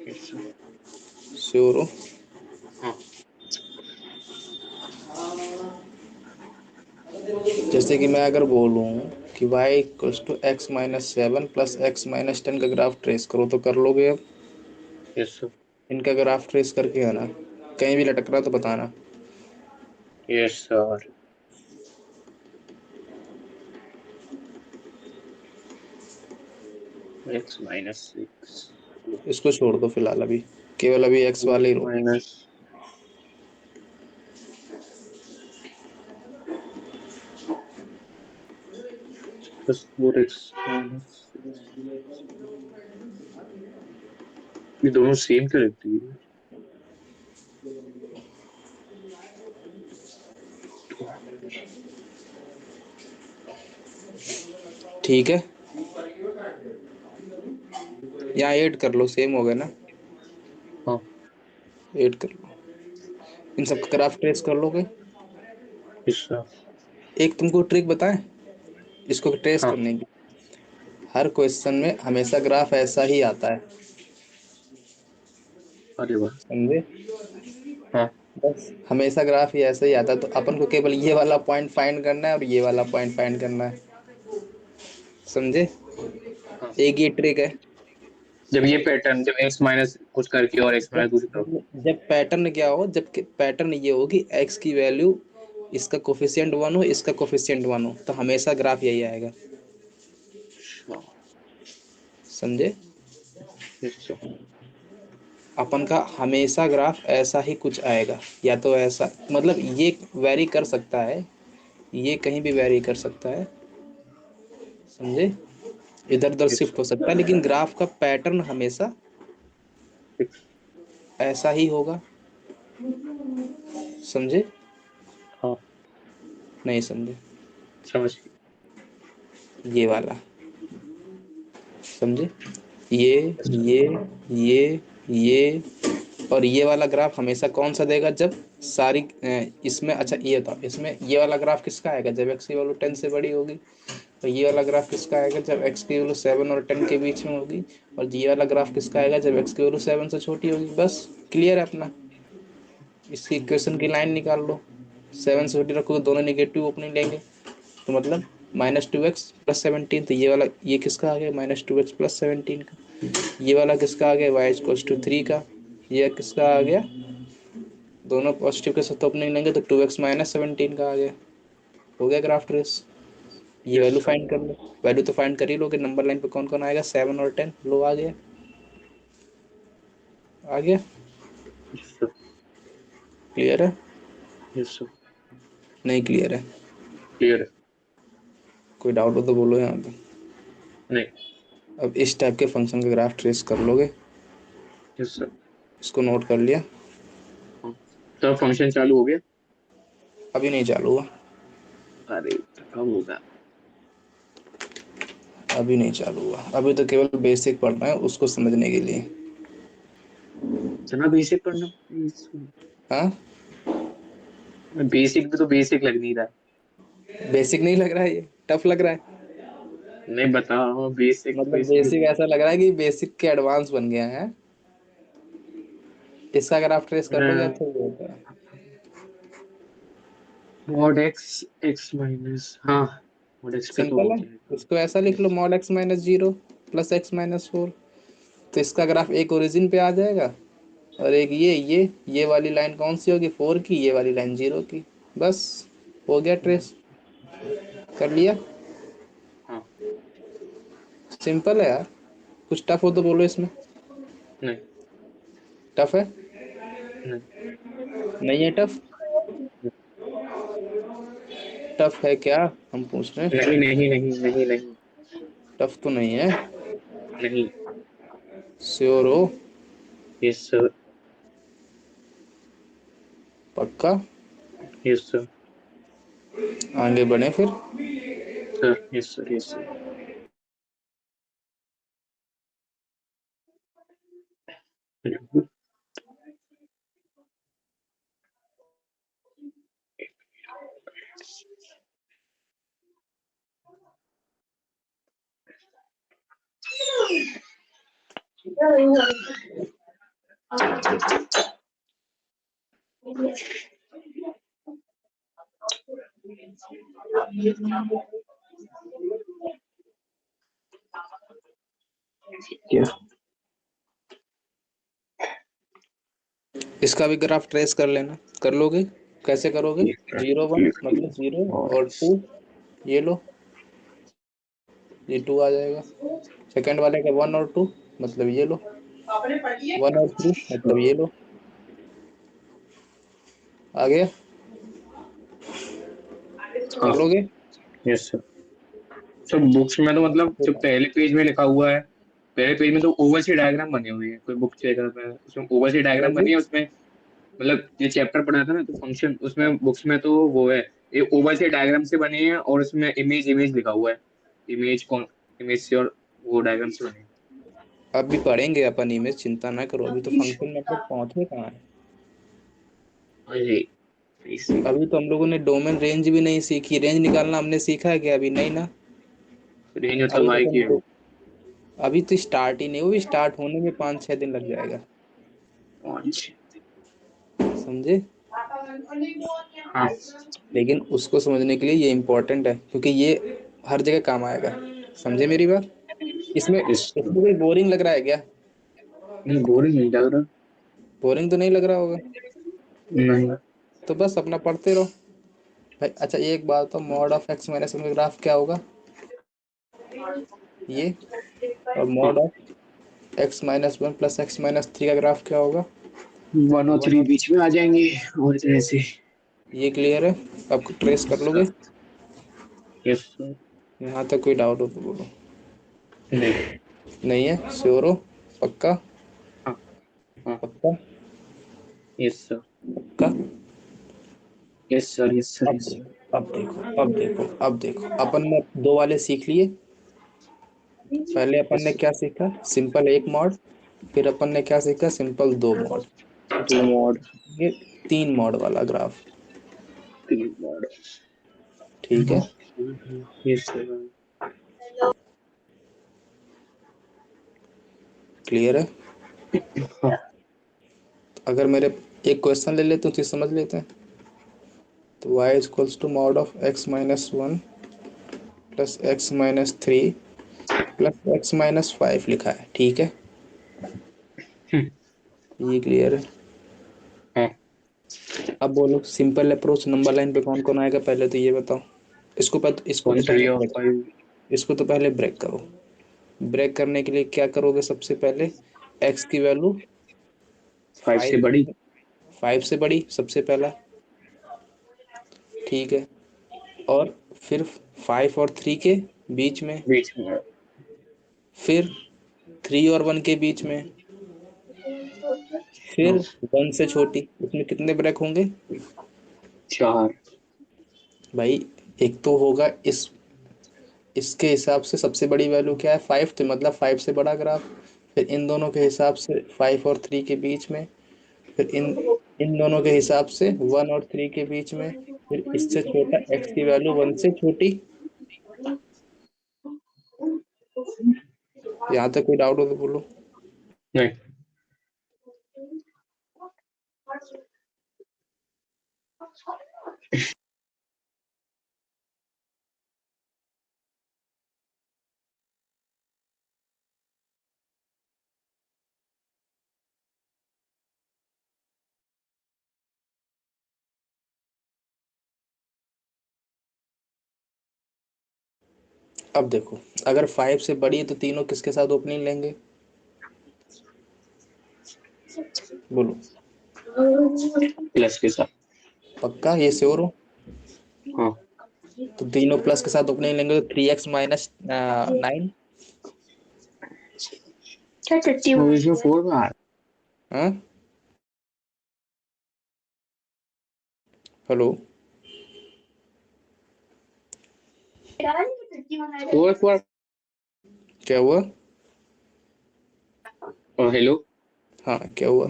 Yes sir. श्योर हो? हाँ। जैसे कि मैं अगर बोलूँ कि y equals to x-7 plus x-10 का ग्राफ ट्रेस करो, तो कर लोगे अब? Yes sir. इनका ग्राफ ट्रेस करके आना, कहीं भी लटक रहा तो बताना। Yes sir. x-6 इसको छोड़ दो फिलहाल, अभी केवल अभी x वाले ही रो। माइनस प्लस 4x माइनस, ये दोनों सेम क्यों लगती है? ठीक है, यहाँ ऐड कर लो, सेम हो गया ना? हाँ। ऐड कर लो, इन सबका ग्राफ ट्रेस कर लोगे। Yes sir. एक तुमको ट्रिक बताएं इसको ट्रेस हाँ। करने की। हर क्वेश्चन में हमेशा ग्राफ ऐसा ही आता है, अरे वाह। समझे? हाँ। बस हमेशा ग्राफ ही ऐसा ही आता है, तो अपन को केवल ये वाला पॉइंट फाइंड करना है और ये वाला पॉइंट फाइंड करना है, समझे? हाँ। एक ये ट्रिक है। जब ये पैटर्न, जब x माइनस कुछ करके और x जब माइनस दूसरी तरफ। जब पैटर्न क्या हो, जब पैटर्न ये हो कि x की वैल्यू, इसका कोफिशिएंट 1 हो, इसका कोफिशिएंट 1 हो, तो हमेशा ग्राफ यही आएगा, अच्छा। समझे? Yes sir. अपन का हमेशा ग्राफ ऐसा ही कुछ आएगा, या तो ऐसा, मतलब ये वैरी कर सकता है, ये कहीं भी वैरी कर सकता है, समझे? इधर उधर यस शिफ्ट सर। हो सकता है, लेकिन ग्राफ का पैटर्न हमेशा फिक्स। ऐसा ही होगा, समझे? हाँ, नहीं समझे? समझ गई। ये वाला, समझे? ये यस सर। ये ये और ये वाला ग्राफ हमेशा कौन सा देगा, जब सारी इसमें, अच्छा ये था, इसमें ये वाला ग्राफ किसका आएगा, जब x की वैल्यू 10 से बड़ी होगी। तो ये वाला ग्राफ किसका आएगा, जब x की वैल्यू 7 और 10 के बीच में होगी। और ये वाला ग्राफ किसका आएगा, जब x की वैल्यू 7 से छोटी होगी। बस क्लियर है अपना। इसकी इक्वेशन की लाइन निकाल लो, 7 से छोटी रखोगे, दोनों नेगेटिव ओपनिंग लेंगे, तो मतलब -2x+17। तो ये वाला, ये किसका आ गया, -2x+17 का। ये वाला किसका आ गया, y=3 का। ये किसका आ गया, दोनों पॉजिटिव के साथ ओपनिंग लेंगे तो 2x-17 का आ गया। हो गया ग्राफ ट्रेस। ये यस वैल्यू सर। फाइंड कर लो, वैल्यू तो फाइंड कर ही लोगे, नंबर लाइन पे कौन कौन आएगा, 7 और 10। लो आ गया, आ गया। Yes sir. क्लियर है? Yes sir. नहीं क्लियर है? क्लियर है। कोई डाउट हो तो बोलो यहाँ पे। नहीं। अब इस टाइप के फंक्शन का ग्राफ ट्रेस कर लोगे। Yes sir. इसको नोट कर लिया? हाँ, तो फंक्शन चालू हो गया। अभी नहीं चालू हुआ, अरे तो कब होगा? अभी नहीं चालू हुआ, अभी तो केवल बेसिक पढ़ रहे हैं उसको समझने के लिए। इतना बेसिक पढ़ना? हाँ, बेसिक भी तो बेसिक लग नहीं रहा। बेसिक नहीं लग रहा है, ये टफ लग रहा है। नहीं बताओ, बेसिक मतलब बेसिक। बेसिक ऐसा लग रहा है कि बेसिक के एडवांस बन गया है। इसका अगर आप ट्रेस कर लोगे अच्छा ही होगा। मॉड एक्स एक्स माइनस, हाँ, मॉड एक्स का तो सिंपल हो है, जाएगा। इसको ऐसा लिख लो, मॉड x-0 प्लस x-4। तो इसका ग्राफ एक ओरिजिन पे आ जाएगा, और एक ये वाली लाइन कौन सी होगी, 4 की, ये वाली लाइन 0 की। बस हो गया ट्रेस, कर लिया। हाँ। सिंपल है यार, कुछ टफ हो तो बोलो इसमें। नहीं। टफ है? नहीं है टफ? टफ है क्या, हम पूछ रहे हैं। नहीं नहीं नहीं नहीं नहीं टफ तो नहीं है? नहीं। श्योर हो? Yes sir. पक्का? Yes sir. आगे बढ़े फिर। Sir yes sir yes sir. क्या? इसका भी ग्राफ ट्रेस कर लेना, कर लोगे? कैसे करोगे? 0 1 मतलब 0 और 2, ये लो, ये 2 आ जाएगा। सेकंड वाले का 1 और 2 मतलब ये लो, 1 और 3 मतलब ये लो। आ गया? कर हाँ। लोगे? Yes sir. सर बुक्स में तो मतलब जो पहले पेज में लिखा हुआ है, पहले पेज में तो ओवल सी डायग्राम बनी हुई है। कोई बुक चेक कर, उसमें ओवल सी डायग्राम कैसे? बनी है उसमें। मतलब ये चैप्टर पढ़ा था ना, तो फंक्शन उसमें बुक्स में तो वो है, ये ओवल से डायग्राम से बनी है और उसमें इमेज इमेज लिखा हुआ है। इमेज कौन, इमेज से, और वो डायग्राम से बनी है। अब भी पढ़ेंगे अपन इमेज, चिंता ना करो, अभी तो फंक्शन में हम लोग पहुंचे कहाँ है। हाँ जी। इसी अभी तो हम लोगों ने डोमेन रेंज भी नहीं सीखी, रेंज निकालना हमने सीखा है क्या? अभी नहीं ना। रेंज मतलब अभी तो वाई की अपन है। अभी तो स्टार्ट ही नहीं, वो भी स्टार्ट होने में 5 6 दिन लग जाएगा। अच्छा। समझे? हाँ। लेकिन उसको समझने के लिए ये इम्पोर्टेंट है, क्योंकि ये हर जगह काम आएगा। समझे मेरी बात? इसमें इस इसमें कोई बोरिंग लग रहा है क्या? नहीं, बोरिंग नहीं लग रहा। बोरिंग तो नहीं लग रहा होगा। नहीं। तो बस अपना पढ़ते रहो भाई। अच्छा ये एक बात, तो mod of x minus one का ग्राफ क्या होगा? ये। और हाँ। Mod of x minus one plus X minus three का ग्राफ क्या होगा? 1 और 3 वन और, बीच में आ जाएंगे, और तरह से। ये क्लियर है? आप ट्रेस कर लोगे? Yes sir. यहाँ तक कोई डाउट हो तो बोलो। नहीं। नहीं है? श्योर हो? पक्का? हाँ। हाँ। पक्का? Yes sir. पक्का? यस सर यस सर अब यस सर। देखो, अब देखो, अब देखो, अब देखो, अपन ने दो वाले सीख लिए। पहले अपन यस ने क्या सीखा? सिंपल एक मॉड। फिर अपन ने क्या सीखा? सिंपल दो मॉड। सर। 2 मॉड। ये 3 मॉड वाला ग्राफ। 3 मॉड। ठीक है? Yes sir. क्लियर है? हाँ। अगर मेरे एक क्वेश्चन ले लेते हो तो समझ लेते हैं। तो y is equals to mod of x minus one plus X minus three plus X minus five लिखा है, ठीक है? ये क्लियर है? हाँ। अब बोलो सिंपल अप्रोच नंबर लाइन पे कौन कौन आएगा, पहले तो ये बताओ। इसको तो 1 3 पहले और ब्रेक, 5। इसको तो पहले ब्रेक करो। ब्रेक करने के लिए क्या करोगे? सबसे पहले x की वैल्यू 5 से फाइव, बड़ी। 5 से बड़ी सबसे पहला, ठीक है? और फिर 5 और 3 के बीच में, बीच में। फिर 3 और 1 के बीच में, फिर हाँ। 1 से छोटी। उसमें कितने ब्रेक होंगे 4। भाई? एक तो होगा इसके हिसाब से सबसे बड़ी वैल्यू क्या है? 5, तो मतलब 5 से बड़ा ग्राफ। फिर इन दोनों के हिसाब से 5 और 3 के बीच में, फिर इन इन दोनों के हिसाब से 1 और 3 के बीच में, फिर इससे छोटा x की वैल्यू 1 से छोटी। यहाँ तक कोई डाउट हो तो बोलो। नहीं। अब देखो, अगर 5 से बड़ी है तो तीनों किसके साथ ओपनिंग लेंगे? बोलो। प्लस के साथ। पक्का, ये श्योर हो? हाँ। तो तीनों प्लस के साथ ओपनिंग लेंगे तो 3x माइनस 9। क्या टट्टी हो इसमें 4 में आ हाँ, हेलो? रहा है? 4 क्या हुआ? हेलो। हाँ, क्या हुआ?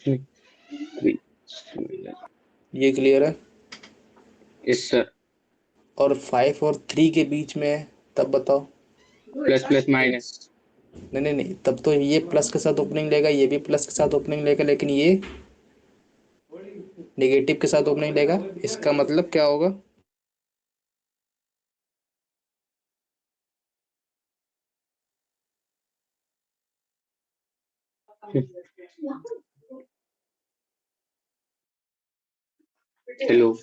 3। ये क्लियर है? Yes sir. और 5 और 3 के बीच में है, तब बताओ। Plus plus minus. नहीं नहीं नहीं, तब तो ये प्लस के साथ ओपनिंग लेगा, ये भी प्लस के साथ ओपनिंग लेगा, लेकिन ये नेगेटिव के साथ ओपनिंग लेगा। इसका मतलब क्या होगा? हेलो।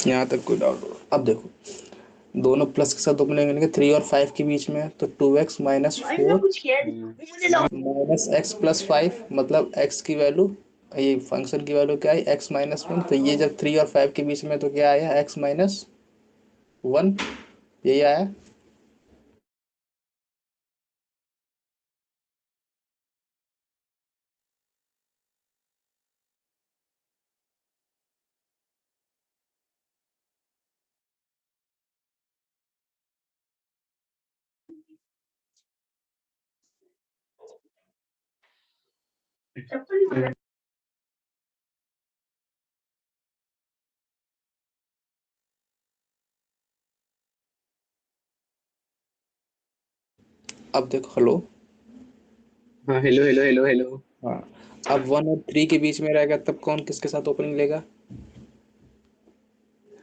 यहाँ तक कोई डाउट हो? अब देखो, दोनों प्लस के साथ ओपनिंग लेंगे, 3 और 5 के बीच में है, तो 2x minus 4 minus x plus 5, मतलब x की वैल्यू, ये फंक्शन की वैल्यू क्या है, x माइनस 1। तो ये जब 3 और 5 के बीच में, तो क्या आया, x माइनस 1, यही आया। अब देखो, हेलो? हाँ हेलो हेलो हेलो हेलो। हाँ, अब 1 और 3 के बीच में रहेगा, तब कौन किसके साथ ओपनिंग लेगा?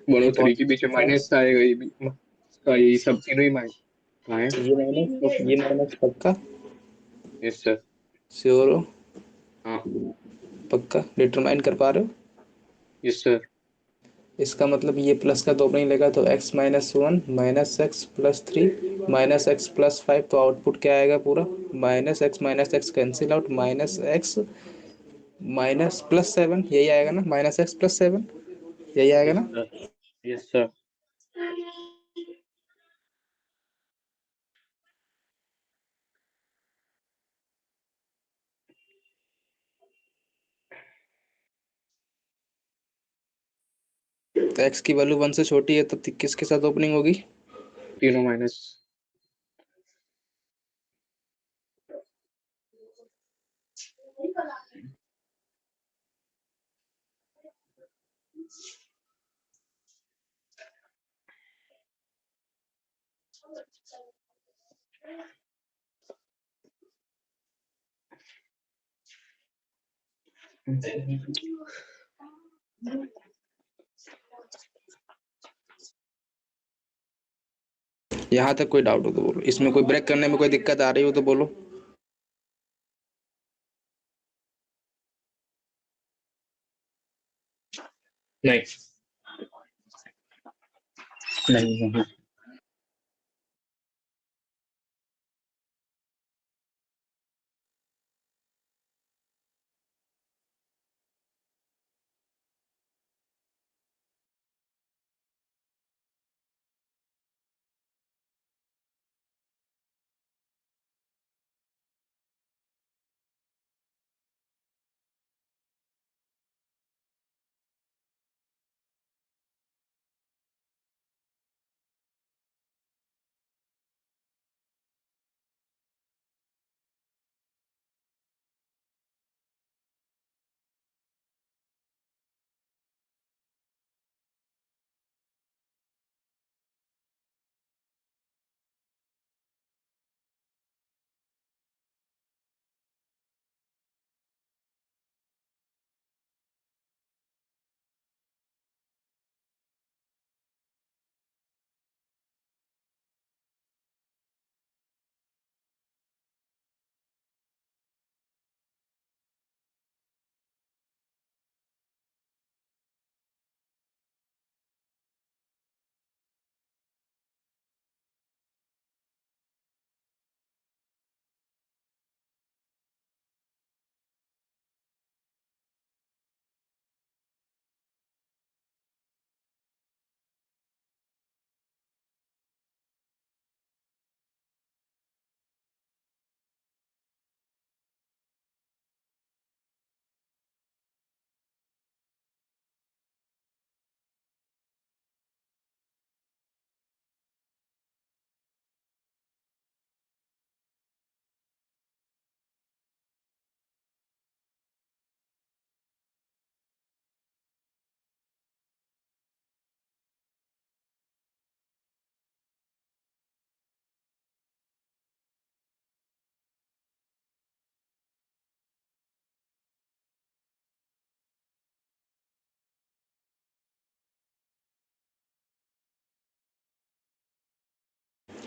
1 और 3 के बीच में माइनस आएगा, ये भी इसका, ये सब तीनों ही माइनस है। ये माइनस पक्का? Yes sir. श्योर हो? हाँ। पक्का डिटरमाइन कर पा रहे हो? Yes sir. इसका मतलब ये प्लस का तो ओपनिंग लेगा, तो x minus 1 minus x plus 3 minus x plus 5, तो आउटपुट क्या आएगा पूरा? Minus x cancel out, minus x minus plus 7, यही आएगा ना, माइनस एक्स प्लस 7, यही आएगा यस ना? सर। Yes sir. तो x की वैल्यू 1 से छोटी है, तो किसके साथ ओपनिंग होगी? तीनों माइनस। यहाँ तक कोई डाउट हो तो बोलो, इसमें कोई ब्रेक करने में कोई दिक्कत आ रही हो तो बोलो। नहीं नहीं नहीं।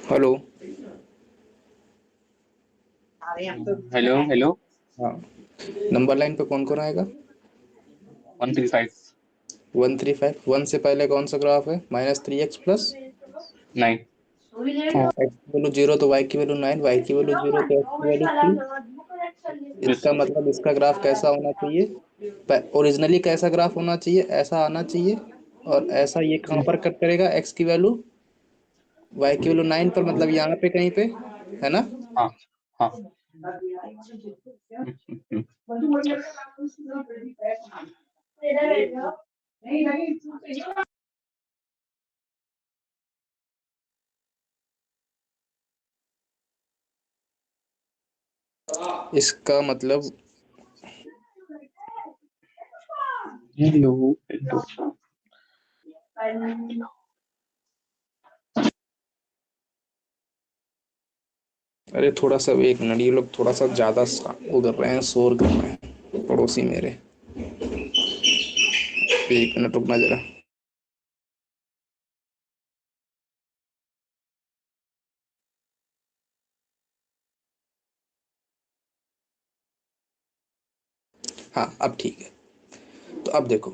हेलो। Hello hello. हाँ, नंबर लाइन पे कौन कौन आएगा? 135 135। 1 से पहले कौन सा ग्राफ है? -3x + 9। एक्स की वैल्यू 0 तो y की वैल्यू 9, y की वैल्यू 0 तो x की वैल्यू 3। यस इसका मतलब इसका ग्राफ कैसा होना चाहिए? ओरिजिनली कैसा ग्राफ होना चाहिए? ऐसा आना चाहिए। और ऐसा ये कहाँ पर कट करेगा? x की वैल्यू y की वैल्यू 9 पर, मतलब यहाँ पे कहीं पे, है ना? हाँ हाँ। इसका मतलब हेलो हेलो। अरे थोड़ा सा, एक मिनट, ये लोग थोड़ा सा ज्यादा वो कर रहे हैं, शोर कर रहे हैं पड़ोसी मेरे। एक मिनट रुकना जरा। हाँ, अब ठीक है। तो अब देखो,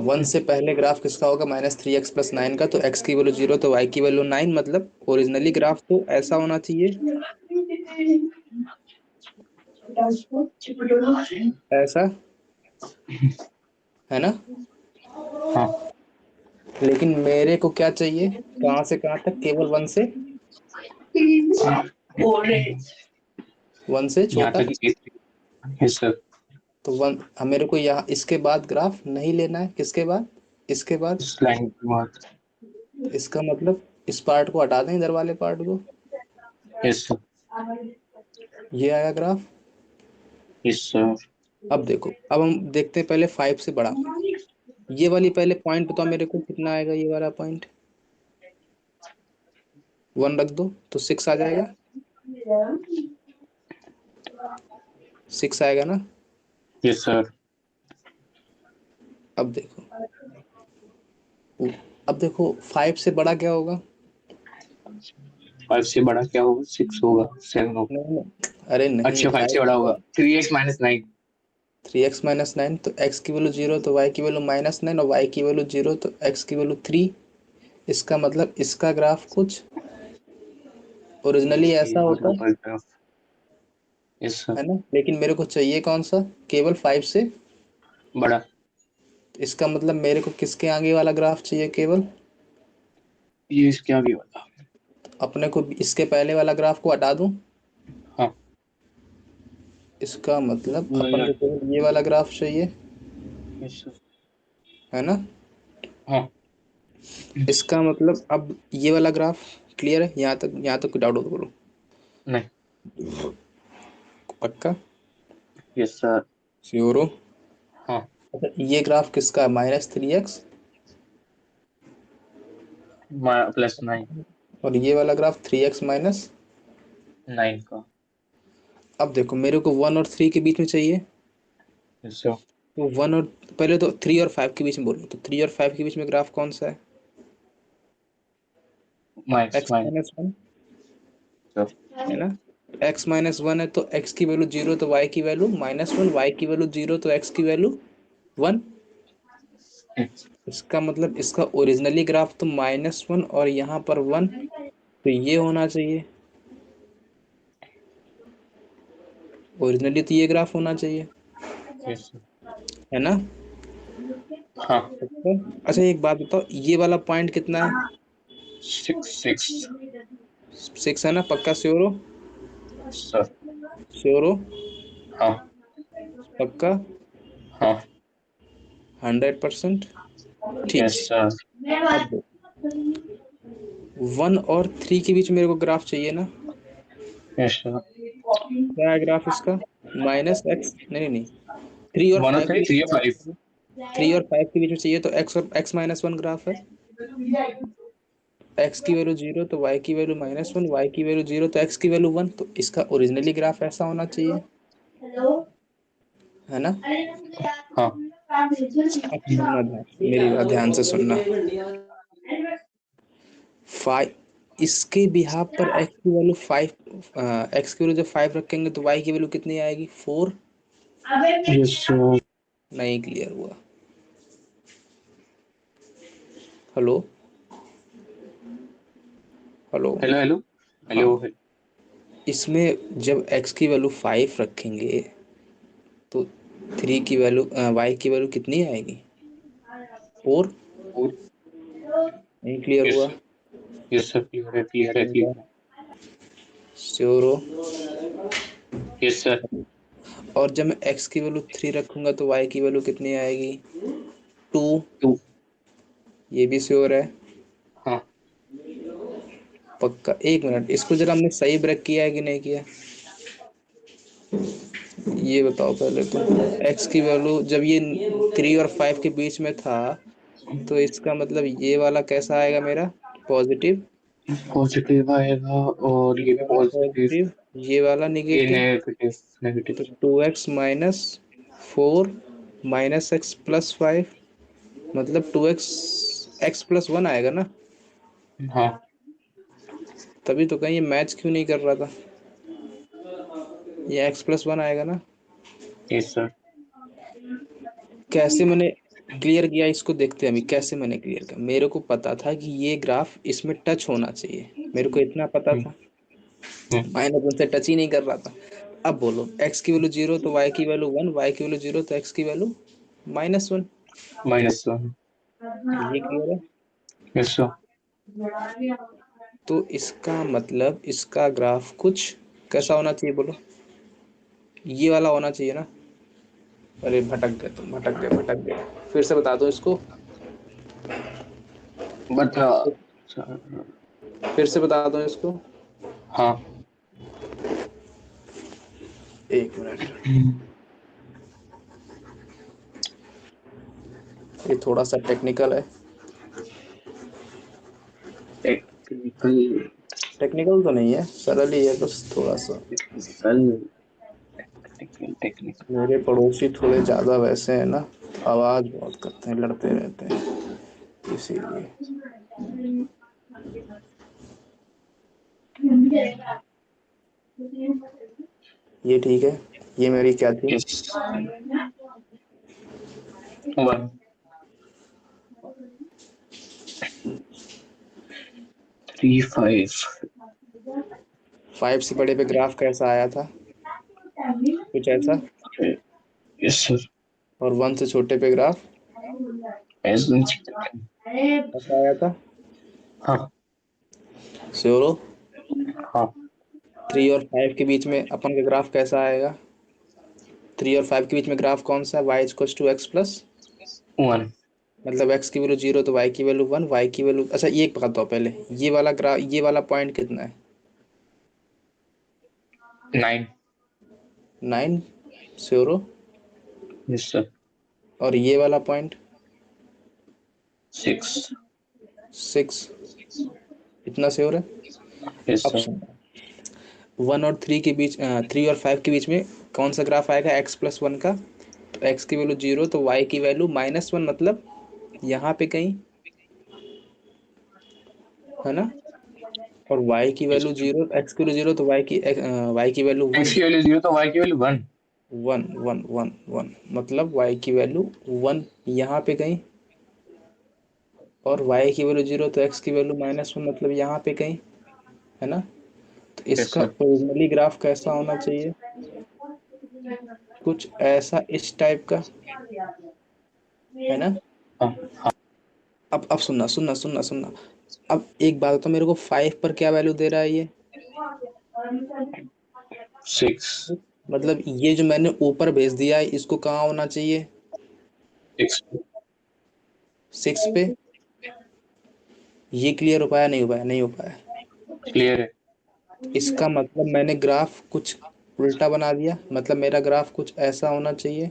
1 से पहले ग्राफ किसका होगा? -3x + 9 का। तो x की वैल्यू 0 तो y की वैल्यू 9, मतलब ओरिजिनली ग्राफ तो ऐसा होना चाहिए, ऐसा, है ना? हाँ, लेकिन मेरे को क्या चाहिए? कहाँ से कहाँ तक? केवल 1 से, 1 से यहाँ छोटा। तक यस सर। तो 1, मेरे को यहाँ इसके बाद ग्राफ नहीं लेना है। किसके बाद? इसके बाद। इस लाइन के बाद। इसका मतलब इस पार्ट को हटा दें, इधर वाले पार्ट को। Yes sir. ये आया ग्राफ। Yes sir. अब देखो, अब हम देखते हैं पहले 5 से बड़ा। ये वाली पहले पॉइंट बताओ मेरे को, कितना आएगा ये वाला पॉइंट? 1 रख दो तो 6 आ जाएगा। 6 आएगा ना? Yes sir. अब देखो, अब देखो 5 से बड़ा क्या होगा? 5 से बड़ा क्या होगा? 6 होगा, 7 होगा। नहीं नहीं, अरे नहीं, अच्छा, 5 से 5 बड़ा होगा 3x - 9। 3x - 9, तो x की वैल्यू 0 तो y की वैल्यू -9, और y की वैल्यू 0 तो x की वैल्यू 3। इसका मतलब इसका ग्राफ कुछ ओरिजिनली ऐसा होता, यस सर। है ना? लेकिन मेरे को चाहिए कौन सा? केवल 5 से बड़ा। इसका मतलब मेरे को किसके आगे वाला ग्राफ चाहिए केवल? ये इसके आगे वाला। अपने को इसके पहले वाला ग्राफ को हटा दूं। हाँ। इसका मतलब अपन यस को केवल ये वाला ग्राफ चाहिए, सर। है ना? हाँ। इसका मतलब अब ये वाला ग्राफ क्लियर है? यहाँ तक, यहाँ तक डाउट हो तो बोलो। नहीं। पक्का? Yes sir. श्योर हो? हाँ। अच्छा, ये ग्राफ किसका है? -3x, +9। और ये वाला ग्राफ 3x - 9 का। अब देखो, मेरे को 1 और 3 के बीच में चाहिए। Yes sir. तो 1 और, पहले तो 3 और 5 के बीच में बोलो। तो 3 और 5 के बीच में ग्राफ कौन सा है? Minus x minus. - 1, सर। है ना? x - 1 है तो x की वैल्यू 0 तो y की वैल्यू -1, y की वैल्यू 0 तो x की वैल्यू 1। इसका मतलब इसका ओरिजिनली ग्राफ तो -1 और यहाँ पर 1, तो ये होना चाहिए। ओरिजिनली तो ये ग्राफ होना चाहिए, यस सर। है ना? हाँ। अच्छा, अच्छा एक बात बताओ, ये वाला पॉइंट कितना है? 6 6। 6 है ना? पक्का श्योर हो? सर। श्योर हो? हाँ। पक्का? हाँ। 100%? ठीक यस है। सर। अब 1 और 3 के बीच मेरे को ग्राफ चाहिए ना? Yes sir. क्या है ग्राफ इसका? -x, नहीं नहीं, 3 और 1 और 5 के 3, बीच 3 और में, 5। 3 और 5 के बीच में चाहिए तो x और x - 1 ग्राफ है। x की वैल्यू 0 तो y की वैल्यू -1, y की वैल्यू 0 तो x की वैल्यू 1, तो इसका ओरिजिनली ग्राफ ऐसा होना चाहिए, है ना? हाँ। अब सुनना ध्यान, मेरी बात ध्यान से सुनना। 5, इसके बिहाफ पर x की वैल्यू 5, x की वैल्यू जब 5 रखेंगे तो y की वैल्यू कितनी आएगी? 4। Yes sir. नहीं क्लियर हुआ। Hello hello. हेलो हेलो हाँ, हेलो। इसमें जब x की वैल्यू 5 रखेंगे तो 3 की वैल्यू y की वैल्यू कितनी आएगी? 4। और नहीं क्लियर यस हुआ। सर। यस सर, क्लियर है, क्लियर है, क्लियर है। श्योर हो? Yes sir. और जब मैं x की वैल्यू 3 रखूंगा तो y की वैल्यू कितनी आएगी? 2। टू। ये भी श्योर है? हाँ। पक्का? एक मिनट, इसको जरा हमने सही ब्रेक किया है कि नहीं किया, ये बताओ पहले तो। x की वैल्यू जब ये 3 और 5 के बीच में था तो इसका मतलब ये वाला कैसा आएगा मेरा? पॉजिटिव। पॉजिटिव आएगा और ये ये भी वाला पॉजिटिव। पॉजिटिव, ये वाला ये निगेटिव। नेगेटिव। नेगेटिव। तो 2x minus 4 minus x plus 5, मतलब 2x x प्लस 1 आएगा ना? हाँ। तभी तो कहीं ये मैच क्यों नहीं कर रहा था, ये x प्लस 1 आएगा ना? Yes sir. कैसे मैंने क्लियर किया इसको देखते हैं अभी। कैसे मैंने क्लियर किया, मेरे को पता था कि ये ग्राफ इसमें टच होना चाहिए, मेरे को इतना पता था। माइनस उनसे टच ही नहीं कर रहा था। अब बोलो, x की वैल्यू 0 तो y की वैल्यू 1, y की वैल्यू 0 तो x की वैल्यू -1। Minus one. ये क्लियर है? Yes sir. तो इसका मतलब इसका ग्राफ कुछ कैसा होना चाहिए बोलो? ये वाला होना चाहिए ना? अरे भटक गए तुम, भटक गए, भटक गए। फिर से बता दो इसको, बता सर। फिर से बता दो इसको। हाँ। एक मिनट, ये थोड़ा सा टेक्निकल है। टेक्निकल। टेक्निकल तो नहीं है, सरल ही है बस थोड़ा सा। टेक्निकल। टेक्निकल। टेक्निकल। मेरे पड़ोसी थोड़े ज़्यादा वैसे हैं ना, आवाज़ बहुत करते हैं, लड़ते रहते हैं, इसीलिए। ये ठीक है। ये मेरी क्या थी? यस। वन। 3 5। 5 से बड़े पे ग्राफ कैसा आया था? कुछ ऐसा। Yes sir. और 1 से छोटे पे ग्राफ एस। कैसा आया था? हाँ। श्योर हो? हाँ। 3 और 5 के बीच में अपन का ग्राफ कैसा आएगा? 3 और 5 के बीच में ग्राफ कौन सा है? y equals to X plus, one. मतलब x की वैल्यू 0 तो y की वैल्यू 1, y की वैल्यू, अच्छा ये बताओ पहले, ये वाला ग्राफ, ये वाला पॉइंट कितना है? 9। 9। श्योर हो? Yes sir. और ये वाला पॉइंट 6। 6। इतना श्योर है? यस अब सर। सुनो, 1 और 3 के बीच, 3 और 5 के बीच में कौन सा ग्राफ आएगा x प्लस 1 का? तो x की वैल्यू 0 तो y की वैल्यू -1, मतलब यहाँ पे कहीं, है ना? और y की वैल्यू 0, x की वैल्यू 0 तो y की वैल्यू एक्स 1। की वैल्यू 0 तो वाई की वैल्यू 1। 1 1 1 1, मतलब y की वैल्यू 1 यहाँ पे कहीं, और y की वैल्यू 0 तो x की वैल्यू -1, मतलब यहाँ पे कहीं, है ना? तो यस इसका सर। ओरिजिनली ग्राफ कैसा होना चाहिए? कुछ ऐसा इस टाइप का, है ना? हाँ। अब सुनना सुनना सुनना सुनना। अब एक बात तो, मेरे को 5 पर क्या वैल्यू दे रहा है ये? 6। मतलब ये जो मैंने ऊपर भेज दिया है इसको कहाँ होना चाहिए? 6। 6 पे। ये क्लियर हो पाया? नहीं हो पाया? नहीं हो पाया। क्लियर है। इसका मतलब मैंने ग्राफ कुछ उल्टा बना दिया, मतलब मेरा ग्राफ कुछ ऐसा होना चाहिए।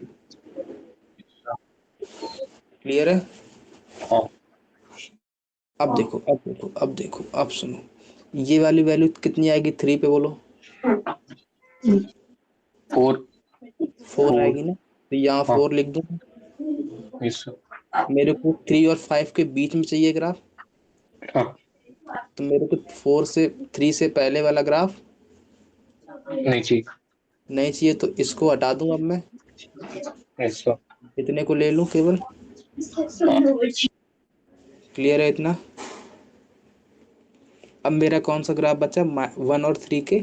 क्लियर है? हाँ। अब देखो, अब देखो, अब देखो, अब सुनो, ये वाली वैल्यू कितनी आएगी 3 पे बोलो? 4। 4 4। आएगी ना? तो यहाँ हाँ। 4 लिख दूँ। Yes sir. मेरे को 3 और 5 के बीच में चाहिए ग्राफ, हाँ। तो मेरे को 4 से 3 से पहले वाला ग्राफ नहीं चाहिए। नहीं चाहिए, तो इसको हटा दूं अब मैं, ऐसा। इतने को ले लूं केवल। क्लियर है इतना? अब मेरा कौन सा ग्राफ बचा 1 और 3 के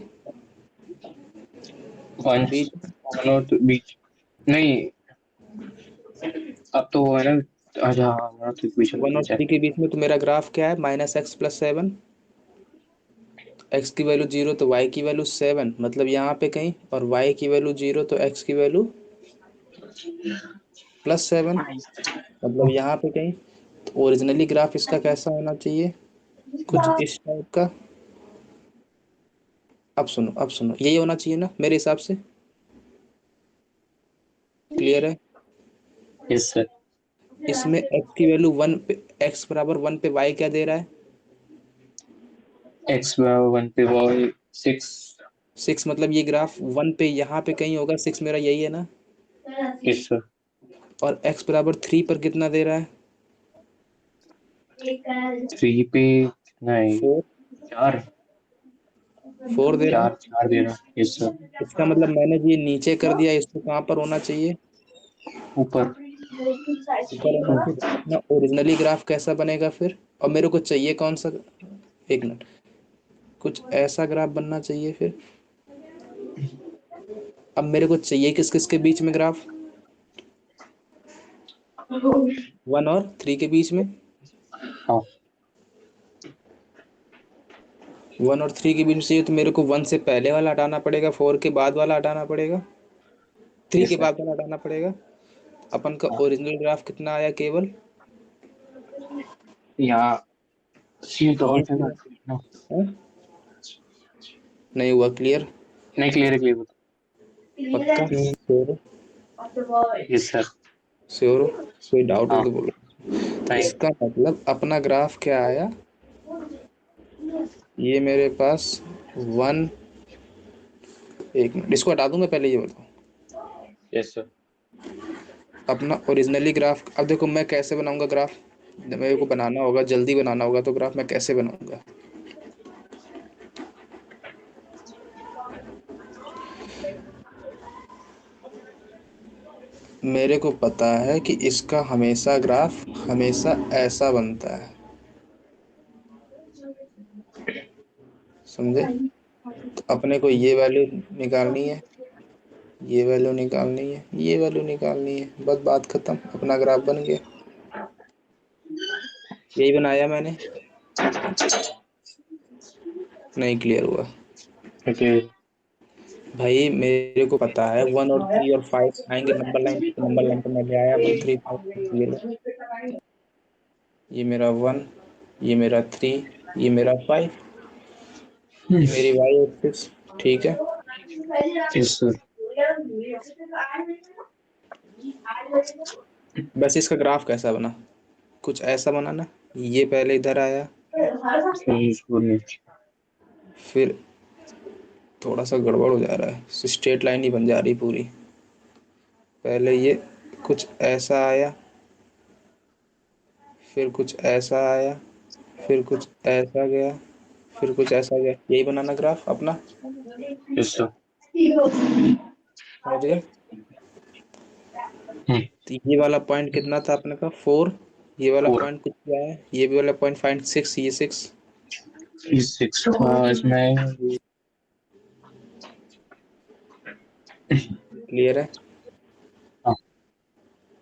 वन बीच? वन और बीच नहीं, अब तो वो है ना। अच्छा हाँ, वन और थ्री इक्वेशन 1 के और बीच है। 3 के बीच में तो मेरा ग्राफ क्या है, -x+7। x की वैल्यू 0 तो y की वैल्यू 7, मतलब यहाँ पे कहीं, और y की वैल्यू 0 तो x की वैल्यू +7, मतलब यहाँ पे कहीं। तो ओरिजिनली ग्राफ इसका कैसा होना चाहिए, कुछ इस टाइप का। अब सुनो यही होना चाहिए ना मेरे हिसाब से। क्लियर है? Yes sir. इसमें x की वैल्यू 1 पे, x बराबर 1 पे y क्या दे रहा है, एक्स वन पे वो 6। 6, मतलब ये ग्राफ 1 पे यहाँ पे कहीं होगा, 6 मेरा यही है ना। Yes sir. और x बराबर 3 पर कितना दे रहा है, 3 पे कितना है? 4। 4। 4 दे रहा है। 4 दे रहा है। Yes sir. इसका मतलब मैंने ये नीचे कर दिया, इसको कहाँ पर होना चाहिए, ऊपर। ऊपर होना चाहिए। अपना ओरिजिनली ग्राफ कैसा बनेगा फिर, और मेरे को चाहिए कौन सा, एक मिनट, कुछ ऐसा ग्राफ बनना चाहिए फिर। अब मेरे को चाहिए किस किस के बीच में ग्राफ, 1 और 3 के बीच में। हाँ। 1 और 3 के बीच में चाहिए, तो मेरे को 1 से पहले वाला हटाना पड़ेगा, 4 के बाद वाला हटाना पड़ेगा, 3 के यस सर। बाद वाला हटाना पड़ेगा। अपन का ओरिजिनल ग्राफ कितना आया केवल, यहाँ सी ये डॉट है ना। पूरा, हाँ? नहीं हुआ क्लियर? नहीं, क्लियर है, क्लियर पक्का बता। श्योर हो? Yes sir. श्योर हो? कोई डाउट हो हाँ। तो बोलो। तो नहीं। इसका मतलब अपना ग्राफ क्या आया, ये मेरे पास 1, एक मिनट इसको हटा दूं, मैं पहले ये बताऊं। Yes sir. अपना ओरिजिनली ग्राफ, अब देखो मैं कैसे बनाऊंगा ग्राफ, जब मेरे को बनाना होगा, जल्दी बनाना होगा, तो ग्राफ मैं कैसे बनाऊंगा। मेरे को पता है कि इसका हमेशा ग्राफ हमेशा ऐसा बनता है, समझे? तो अपने को ये वैल्यू निकालनी है, ये वैल्यू निकालनी है, ये वैल्यू निकालनी है, बस बात खत्म, अपना ग्राफ बन गया। यही बनाया मैंने, नहीं क्लियर हुआ? ओके। भाई मेरे को पता है 1 और 3 और 5 आएंगे नंबर लाइन पे, नंबर लाइन पे मैं ले आया 1 3 5 ये लो, ये मेरा 1, ये मेरा 3, ये मेरा 5, ये मेरी y एक्सिस, ठीक है। Yes sir. बस इसका ग्राफ कैसा बना, कुछ ऐसा बना ना, ये पहले इधर आया, फिर थोड़ा सा गड़बड़ हो जा रहा है, स्ट्रेट लाइन ही बन जा रही पूरी। पहले ये कुछ ऐसा आया, फिर कुछ ऐसा आया, फिर कुछ ऐसा गया, फिर कुछ ऐसा गया, यही बनाना ग्राफ अपना, यस सर। समझ गए? तो ये वाला पॉइंट कितना था अपने का, 4, ये वाला 4। पॉइंट कितना है, ये भी वाला पॉइंट 5 6, ये 6। 6 था इसमें। क्लियर है? हाँ,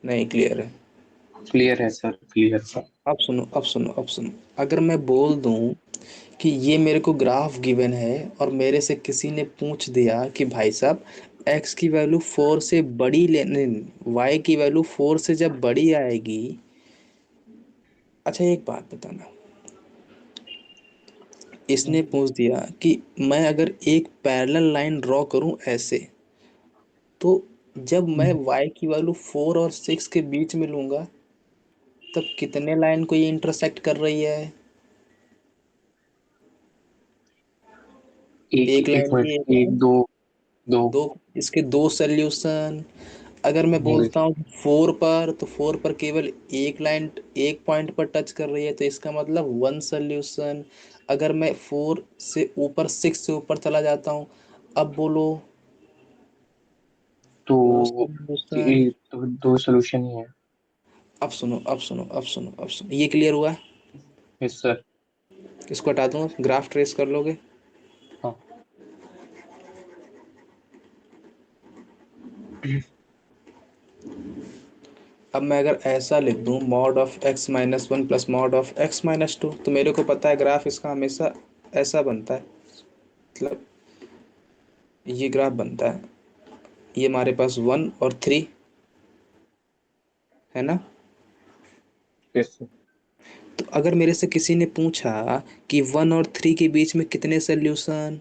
नहीं क्लियर है? क्लियर है सर, क्लियर सर। अब सुनो, अगर मैं बोल दूं कि ये मेरे को ग्राफ गिवन है, और मेरे से किसी ने पूछ दिया कि भाई साहब x की वैल्यू 4 से बड़ी लेने, y की वैल्यू 4 से जब बड़ी आएगी, अच्छा एक बात बताना, इसने पूछ दिया कि मैं अगर एक पैरेलल लाइन ड्रॉ करूं ऐसे, तो जब मैं y की वैल्यू 4 और 6 के बीच में लूंगा, तब कितने लाइन को ये इंटरसेक्ट कर रही है, एक एक एक लाइन की मिनट, एक एक लाइन, दो। दो। दो, इसके दो सोल्यूशन। अगर मैं बोलता हूँ 4 पर, तो 4 पर केवल एक लाइन, एक पॉइंट पर टच कर रही है, तो इसका मतलब वन सोल्यूशन। अगर मैं 4 से ऊपर, 6 से ऊपर चला जाता हूँ, अब बोलो, तो टू सोल्यूशन। तो दो सोल्यूशन ही है। अब सुनो, अब सुनो, अब सुनो, अब सुनो, ये क्लियर हुआ? Yes sir. इसको हटा दूंगा, ग्राफ ट्रेस कर लोगे? हाँ। अब मैं अगर ऐसा लिख दूं, mod of x minus one plus mod of x minus two, तो मेरे को पता है ग्राफ इसका हमेशा ऐसा बनता है, मतलब ये ग्राफ बनता है, ये हमारे पास 1 और 3 है ना। Yes sir. तो अगर मेरे से किसी ने पूछा कि 1 और 3 के बीच में कितने सोल्यूशन,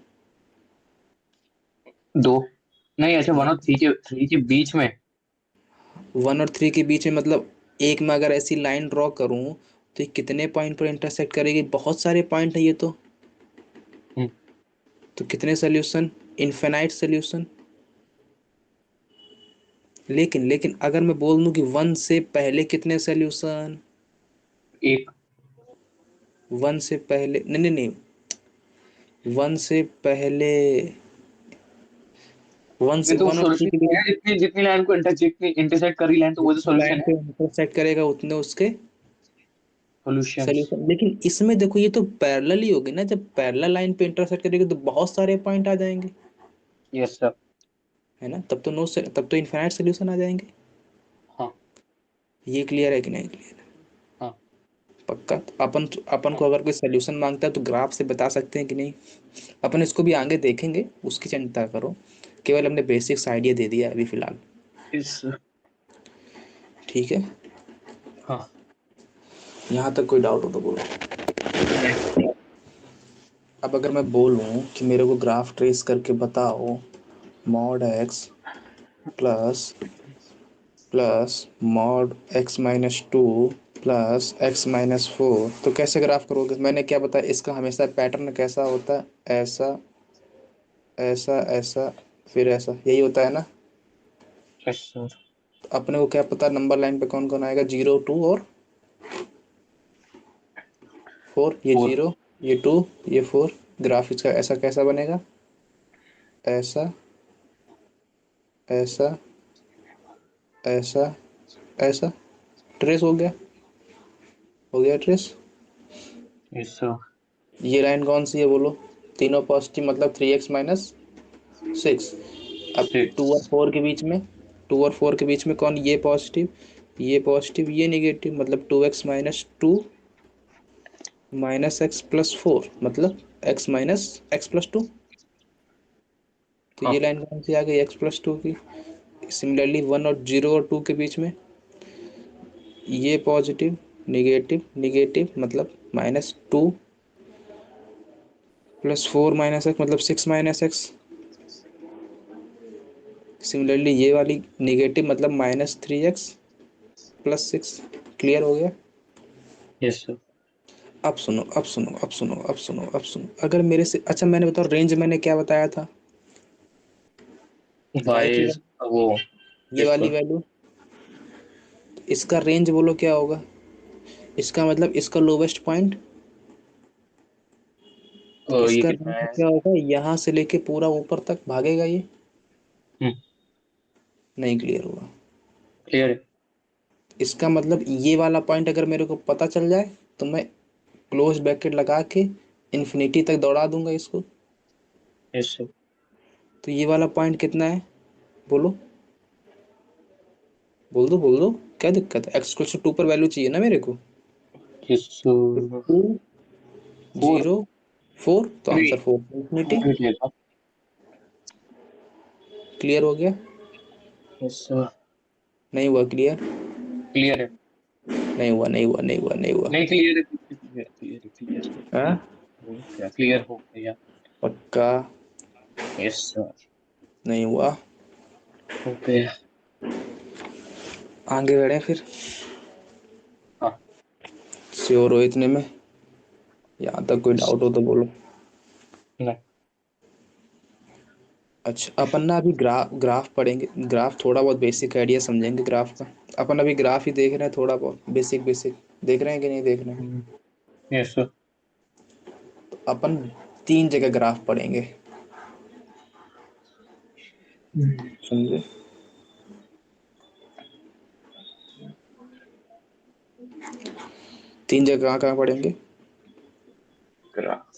दो। नहीं, अच्छा, 1 और 3 के बीच में। 1 और 3 के बीच में मतलब एक में अगर ऐसी लाइन ड्रॉ करूं, तो ये कितने पॉइंट पर इंटरसेक्ट करेगी? बहुत सारे पॉइंट है ये हम्म, तो कितने सोल्यूशन? Infinite solution. लेकिन लेकिन अगर मैं बोल दूं कि 1 से पहले कितने सोल्यूशन? एक। 1 से पहले नहीं, नहीं, नहीं, 1 से पहले, वन ये से तो 1 और 3 सोल्यूशन के बीच है, जितनी जितनी लाइन को जितनी इंटरसेक्ट करी लाइन, तो वो तो जितनी सोल्यूशन लाइन है। पे इंटरसेक्ट करेगा उतने उसके सॉल्यूशंस। सोल्यूशन। लेकिन इसमें देखो, ये तो पैरेलल ही होगी ना, जब पैरेलल लाइन पे इंटरसेक्ट करेगी तो बहुत सारे पॉइंट आ जाएंगे, यस सर। है ना। तब तो नो, तब तो इनफाइनाइट सोल्यूशन आ जाएंगे। हाँ। ये क्लियर है कि नहीं क्लियर? हाँ। पक्का? तो अपन अपन को अगर कोई सोल्यूशन मांगता है तो ग्राफ से बता सकते हैं कि नहीं? अपन इसको भी आगे देखेंगे, उसकी चिंता करो, केवल हमने बेसिक्स आइडिया दे दिया है अभी फिलहाल। Yes sir. ठीक है, हाँ। यहाँ तक कोई डाउट हो तो बोलो। नहीं। अब अगर मैं बोलूँ कि मेरे को ग्राफ ट्रेस करके बताओ, mod x plus plus mod x minus two plus X minus four, तो कैसे ग्राफ करोगे? मैंने क्या बताया, इसका हमेशा पैटर्न कैसा होता है? ऐसा, ऐसा, ऐसा, फिर ऐसा, यही होता है ना। Yes sir. तो अपने को क्या पता नंबर लाइन पे कौन कौन आएगा? 0, 2 और 4। ये फोर। 0, ये 2, ये 4। ग्राफ इसका ऐसा कैसा बनेगा? ऐसा, ऐसा, ऐसा, ऐसा। ट्रेस हो गया, हो गया ट्रेस। Yes sir. ये लाइन कौन सी है बोलो? तीनों पॉजिटिव, मतलब 3x - 6। अब टू और सिक्स। फोर के बीच में, 2 और 4 के बीच में कौन? ये पॉजिटिव, ये पॉजिटिव, ये निगेटिव, मतलब 2x - 2 minus x plus four, मतलब x - x+2। तो ये हाँ। लाइन कौन सी आ गई? x+2 की। सिमिलरली 1 और 0 और 2 के बीच में ये पॉजिटिव, निगेटिव, निगेटिव, मतलब -2 प्लस 4 - x, मतलब 6 - x। सिमिलरली ये वाली निगेटिव, मतलब -3x+6। क्लियर हो गया? Yes sir. अब सुनो, अब सुनो, अब सुनो, अब सुनो, अब सुनो, अगर मेरे से, अच्छा मैंने बताओ रेंज मैंने क्या बताया था? y की वाइज वैल्यू, वो। ये यस वाली सर। वैल्यू, इसका रेंज बोलो क्या होगा? इसका मतलब इसका लोवेस्ट पॉइंट, ये इसका कितना रेंज है? क्या होगा? यहाँ से लेके पूरा ऊपर तक भागेगा ये। हम्म। नहीं क्लियर हुआ? क्लियर है। इसका मतलब ये वाला पॉइंट अगर मेरे को पता चल जाए, तो मैं क्लोज ब्रैकेट लगा के इन्फिनिटी तक दौड़ा दूंगा इसको। Yes sir. तो ये वाला पॉइंट कितना है बोलो? बोल दो, बोल दो, क्या दिक्कत है? x = 2 पर वैल्यू चाहिए ना मेरे को। यस तो सर। 2, फोर। 0, 4, तो थ्री। Answer 4 infinity. फोर निकलेगा। क्लियर हो गया? Yes sir. नहीं हुआ क्लियर? क्लियर है। नहीं हुआ, नहीं हुआ, नहीं हुआ, नहीं हुआ। नहीं, क्लियर है, क्लियर, क्लियर, क्लियर। हाँ, हो गया, क्लियर हो गया। पक्का? Yes sir. नहीं हुआ? हो गया। आगे बढ़े फिर। हाँ। श्योर हो इतने में? यहाँ तक कोई यस। डाउट हो तो बोलो। नहीं। अच्छा, अपन ना अभी ग्राफ पढ़ेंगे। ग्राफ थोड़ा बहुत बेसिक आइडिया समझेंगे ग्राफ का। अपन अभी ग्राफ ही देख रहे हैं, थोड़ा बहुत बेसिक बेसिक देख रहे हैं कि नहीं देख रहे हैं। Yes sir. तो अपन 3 जगह ग्राफ पढ़ेंगे, समझे। 3 जगह कहाँ कहाँ पढ़ेंगे। ग्राफ।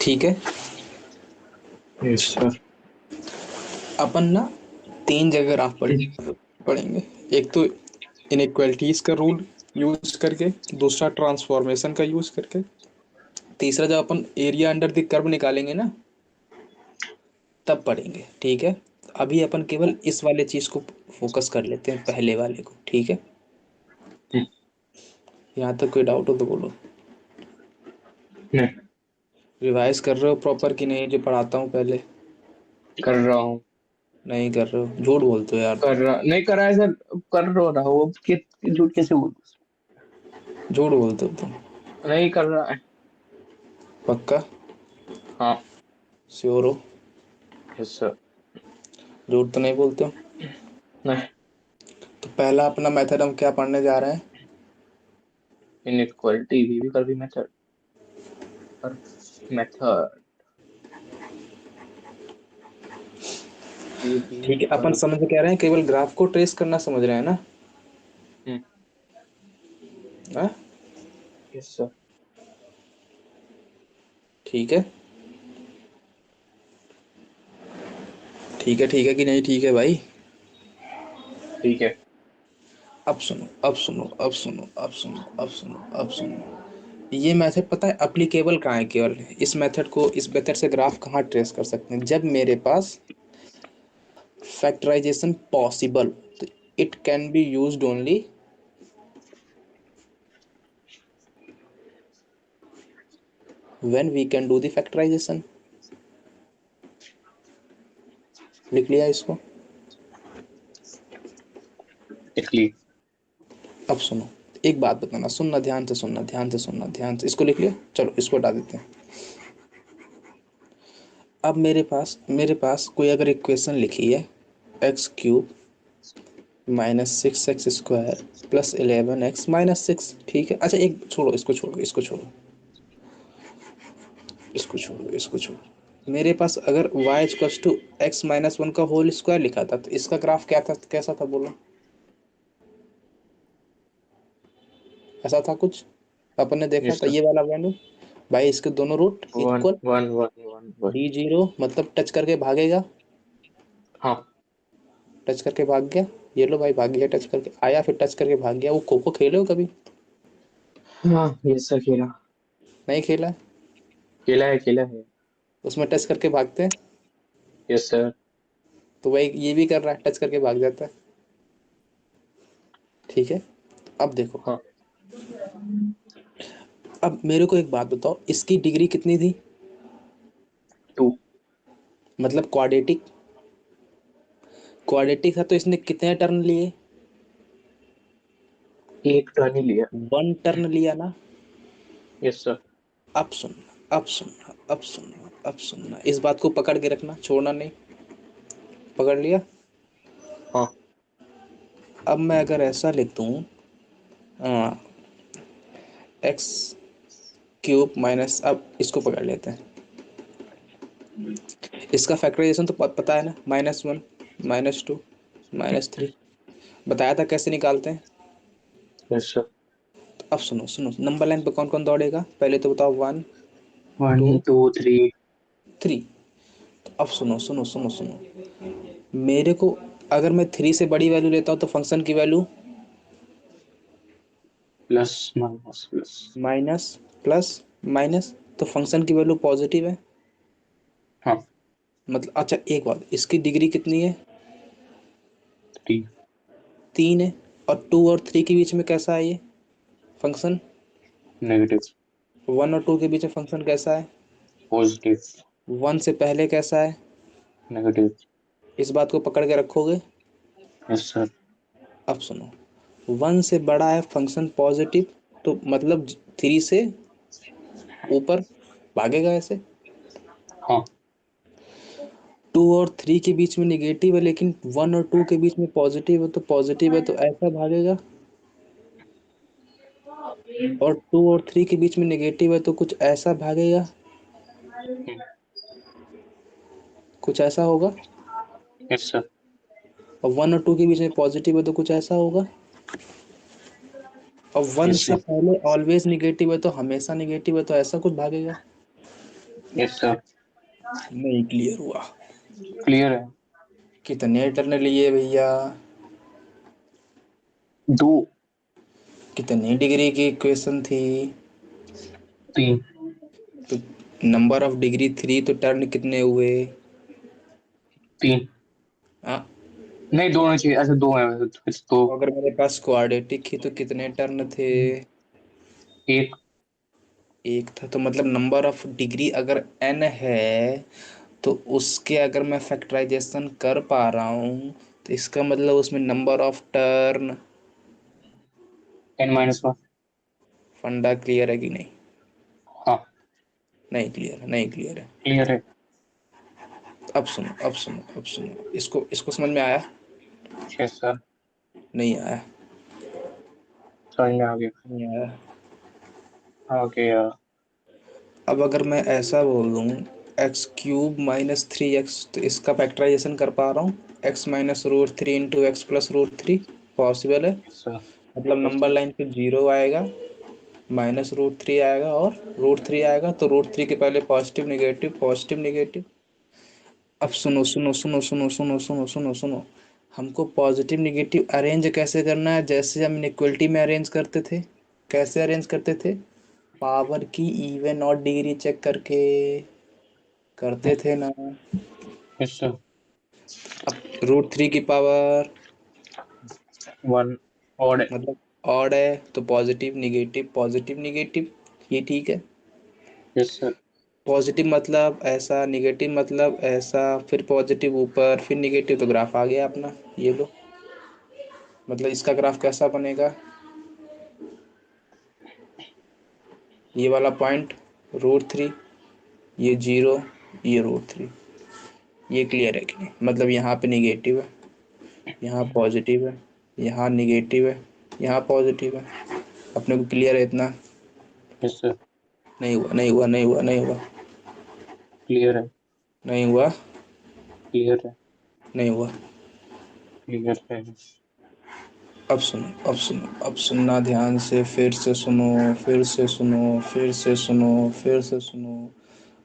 ठीक है, यस सर। अपन ना 3 जगह ग्राफ पढ़ेंगे। एक तो इनइक्वालिटीज का रूल यूज करके, दूसरा ट्रांसफॉर्मेशन का यूज करके, तीसरा जब अपन एरिया अंडर द कर्व निकालेंगे ना तब पढ़ेंगे, ठीक है। अभी अपन केवल इस वाले चीज को फोकस कर लेते हैं, पहले वाले को, ठीक है। यहाँ तक कोई डाउट हो तो बोलो। नहीं रिवाइज कर रहे हो प्रॉपर कि नहीं, जो पढ़ाता हूँ पहले। कर रहा हूँ। नहीं कर रहे हो, झूठ बोलते हो यार तुम। कर रहा नहीं कर रहा है सर। कर रहा हूँ अब झूठ कैसे बोलूं। झूठ बोलते हो तुम। नहीं कर रहा है। पक्का हाँ। श्योर हो। Yes sir. झूठ तो नहीं बोलते हो। नहीं। तो पहला अपना मेथड हम क्या पढ़ने जा रहे हैं। इनइक्वालिटी वी कर भी मेथड और मेथड ठीक है, अपन समझ कह रहे हैं, केवल ग्राफ को ट्रेस करना समझ रहे हैं ना। हाँ यस सर। ठीक है, ठीक है, ठीक है कि नहीं ठीक है भाई। ठीक है। अब सुनो, अब सुनो, अब सुनो, अब सुनो, अब सुनो, अब सुनो। ये मेथड पता है अप्लीकेबल कहाँ है केवल। इस मेथड से ग्राफ कहाँ ट्रेस कर सकते हैं, जब मेरे पास फैक्टराइजेशन पॉसिबल, तो it can be used only when we can do the factorization. लिख लिया इसको। इटली। अब सुनो, एक बात बताना, सुनना ध्यान से, सुनना ध्यान से, सुनना ध्यान से। इसको लिख लिया, चलो इसको हटा देते हैं। अब मेरे पास कोई अगर इक्वेशन लिखी है, x³ -6x² +11x -6, ठीक है। अच्छा एक छोड़ो, इसको छोड़ो, इसको छोड़ो, इसको छोड़ो, इसको छोड़ो। मेरे पास अगर y = x-1 का होल स्क्वायर लिखा था, तो इसका ग्राफ क्या था, कैसा था बोलो। ऐसा था कुछ, अपन ने देखा यस था सर। ये वाला वैल्यू। भाई इसके दोनों root one equal, one one one one. d0 मतलब टच करके भागेगा, हाँ। टच करके भाग गया। ये लो भाई, भाग गया, टच करके आया, फिर टच करके भाग गया। वो खो खो खेले हो कभी। हाँ यस सर खेला। नहीं खेला। खेला है खेला है। उसमें टच करके भागते हैं। Yes sir. तो वही ये भी कर रहा है, टच करके भाग जाता है, ठीक है। अब देखो, हाँ। अब मेरे को एक बात बताओ, इसकी डिग्री कितनी थी। 2। मतलब क्वाड्रेटिक, क्वाड्रेटिक था तो इसने कितने टर्न लिए। एक टर्न ही लिया। 1 टर्न लिया ना। Yes sir. अब सुनना, अब सुनना, अब सुनना, अब सुनना, इस बात को पकड़ के रखना, छोड़ना नहीं। पकड़ लिया। हाँ। अब मैं अगर ऐसा लिख दूं, x³ माइनस, अब इसको पकड़ लेते हैं। इसका फैक्टराइजेशन तो पता है ना, -1 -2 -3। बताया था कैसे निकालते हैं। Yes sir. तो अब सुनो, सुनो, नंबर लाइन पे कौन कौन दौड़ेगा पहले तो बताओ। 1 वन 2 टू थ्री। 3। तो अब सुनो, सुनो, सुनो, सुनो। मेरे को अगर मैं 3 से बड़ी वैल्यू लेता हूँ तो फंक्शन की value plus minus plus. Minus plus minus, तो फंक्शन की वैल्यू पॉजिटिव है। हाँ। मतलब अच्छा एक बात, इसकी डिग्री कितनी है? 3। 3 है। और 2 और 3 के बीच में कैसा है ये फंक्शन? नेगेटिव। 1 और 2 के बीच में फंक्शन कैसा है? पॉजिटिव। 1 से पहले कैसा है? नेगेटिव। इस बात को पकड़ के रखोगे? Yes sir. अब सुनो, 1 से बड़ा है फंक्शन पॉजिटिव, तो मतलब 3 से ऊपर भागेगा ऐसे। हाँ। 2 और 3 के बीच में निगेटिव है, लेकिन 1 और 2 के बीच में पॉजिटिव है, तो पॉजिटिव है तो ऐसा भागेगा। और 2 और 3 के बीच में निगेटिव है तो कुछ ऐसा भागेगा, कुछ ऐसा होगा। Yes sir. और 1 और 2 के बीच में पॉजिटिव है तो कुछ ऐसा होगा। और 1 यस से सर। पहले ऑलवेज निगेटिव है तो हमेशा निगेटिव है, तो ऐसा कुछ भागेगा। Yes sir. नहीं क्लियर हुआ। क्लियर है। कितने टर्न लिए भैया? 2। कितनी डिग्री की इक्वेशन थी? 3। तो नंबर ऑफ डिग्री 3, तो टर्न कितने हुए? 3। हाँ। नहीं, दो होने चाहिए, ऐसे दो है कुछ तो। तो अगर मेरे पास क्वाड्रेटिक ही तो कितने टर्न थे? एक। एक था, तो मतलब नंबर ऑफ डिग्री अगर n है तो उसके अगर मैं फैक्टराइजेशन कर पा रहा हूँ तो इसका मतलब उसमें नंबर ऑफ टर्न। n-1। फंडा क्लियर है कि नहीं? हाँ। नहीं क्लियर है, नहीं क्लियर है। क्लियर है। अब सुनो अब सुनो अब सुनो, इसको इसको समझ में आया? Yes sir. नहीं आया? समझ में आ गया। नहीं आया। आ गया। अब अगर मैं ऐसा बोल दूँ एक्स क्यूब माइनस 3x, तो इसका फैक्टराइजेशन कर पा रहा हूँ। X minus root 3 into x plus root 3 possible है। Yes sir. मतलब यस नंबर सर। लाइन पे 0 आएगा, माइनस रूट 3 आएगा और रूट 3 आएगा, तो रूट 3 के पहले पॉजिटिव निगेटिव पॉजिटिव निगेटिव। अब सुनो सुनो सुनो सुनो सुनो सुनो सुनो सुनो, हमको पॉजिटिव निगेटिव अरेंज कैसे करना है, जैसे हम इनइक्वलिटी में अरेंज करते थे। कैसे अरेंज करते थे? पावर की इवन और डिग्री चेक करके करते थे ना। Yes sir. अब रूट 3 की पावर 1 और। मतलब ऑड है तो पॉजिटिव निगेटिव, ये ठीक है। Yes sir. पॉजिटिव मतलब ऐसा, निगेटिव मतलब ऐसा, फिर पॉजिटिव ऊपर फिर निगेटिव, तो ग्राफ आ गया अपना। ये लो, मतलब इसका ग्राफ कैसा बनेगा? ये वाला पॉइंट रूट 3, ये 0, ये रूट 3। ये क्लियर है कि नहीं? मतलब यहाँ पे निगेटिव है, यहाँ पॉजिटिव है, यहाँ निगेटिव है, यहाँ पॉजिटिव है। अपने को क्लियर है इतना? Yes sir. नहीं हुआ नहीं हुआ नहीं हुआ नहीं हुआ क्लियर है। नहीं हुआ क्लियर है। नहीं हुआ। क्लियर है। अब सुनो अब सुनो अब सुनना ध्यान से, फिर से सुनो, फिर से सुनो, फिर से सुनो, फिर से सुनो।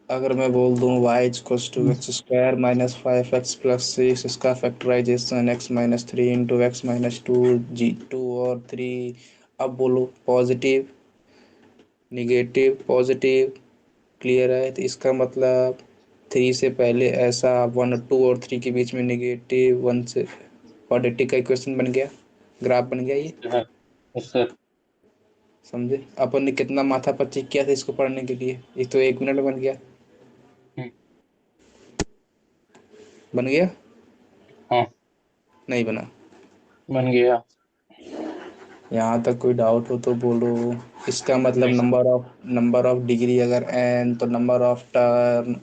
अगर मैं बोल दूं Y equals to X square minus 5x plus 6, इसका factorization X minus 3 into X minus 2 और 3। अब बोलो पॉजिटिव निगेटिव पॉजिटिव, क्लियर है? तो इसका मतलब 3 से पहले ऐसा, 1 2 और 3 के बीच में निगेटिव 1 से, क्वाड्रेटिक का इक्वेशन बन गया, ग्राफ बन गया ये। है। Yes sir. समझे? अपन ने कितना माथा पच्ची किया था इसको पढ़ने के लिए, ये तो 1 मिनट में बन गया। बन गया? हाँ। नहीं बना? बन गया। यहाँ तक कोई डाउट हो तो बोलो। इसका मतलब नहीं सर। नंबर ऑफ डिग्री अगर n, तो नंबर ऑफ टर्न।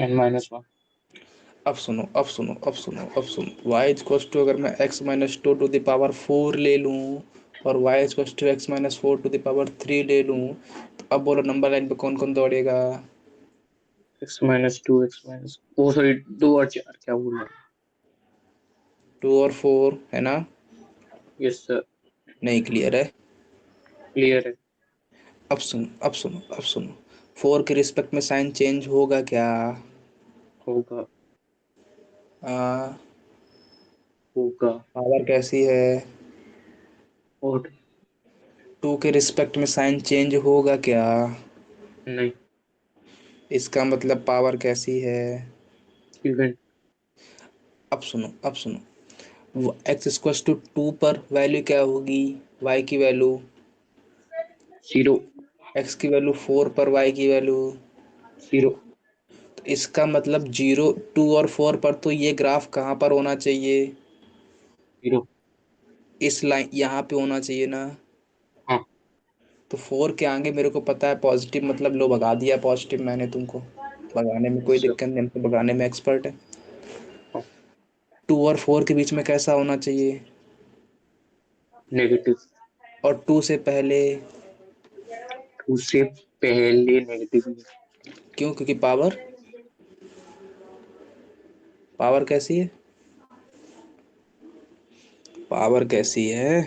n-1। अब सुनो y इक्वल्स टू, अगर मैं x minus 2 to the power 4 ले लूँ और y equals to X minus 4 to the power 3 ले लूँ, तो अब बोलो नंबर लाइन पे कौन कौन दौड़ेगा? x-2 x-, ओ सॉरी, 2 और 4, क्या बोल रहा हूँ। 2 और 4 है ना? Yes sir. नहीं क्लियर है? क्लियर है। अब सुनो 4 के रिस्पेक्ट में साइन चेंज होगा क्या? होगा। हाँ। होगा। पावर कैसी है? और 2 के रिस्पेक्ट में साइन चेंज होगा क्या? नहीं। इसका मतलब पावर कैसी है? इवन। अब सुनो, एक्स स्क्वायर टू 2 पर वैल्यू क्या होगी? वाई की वैल्यू। जीरो। एक्स की वैल्यू 4 पर वाई की वैल्यू। जीरो। तो इसका मतलब 0, 2 और 4 पर तो ये ग्राफ कहाँ पर होना चाहिए? जीरो। इस लाइन यहाँ पे होना चाहिए ना। हाँ। तो 4 के आगे मेरे को पता है पॉजिटिव, मतलब लो भगा दिया पॉजिटिव मैंने तुमको। भगाने में कोई सर। दिक्कत नहीं, हम तो भगाने में एक्सपर्ट है। हाँ। 2 और 4 के बीच में कैसा होना चाहिए? नेगेटिव। और 2 से पहले? उससे पहले नेगेटिव। क्यों? क्योंकि पावर, पावर कैसी है? पावर कैसी है?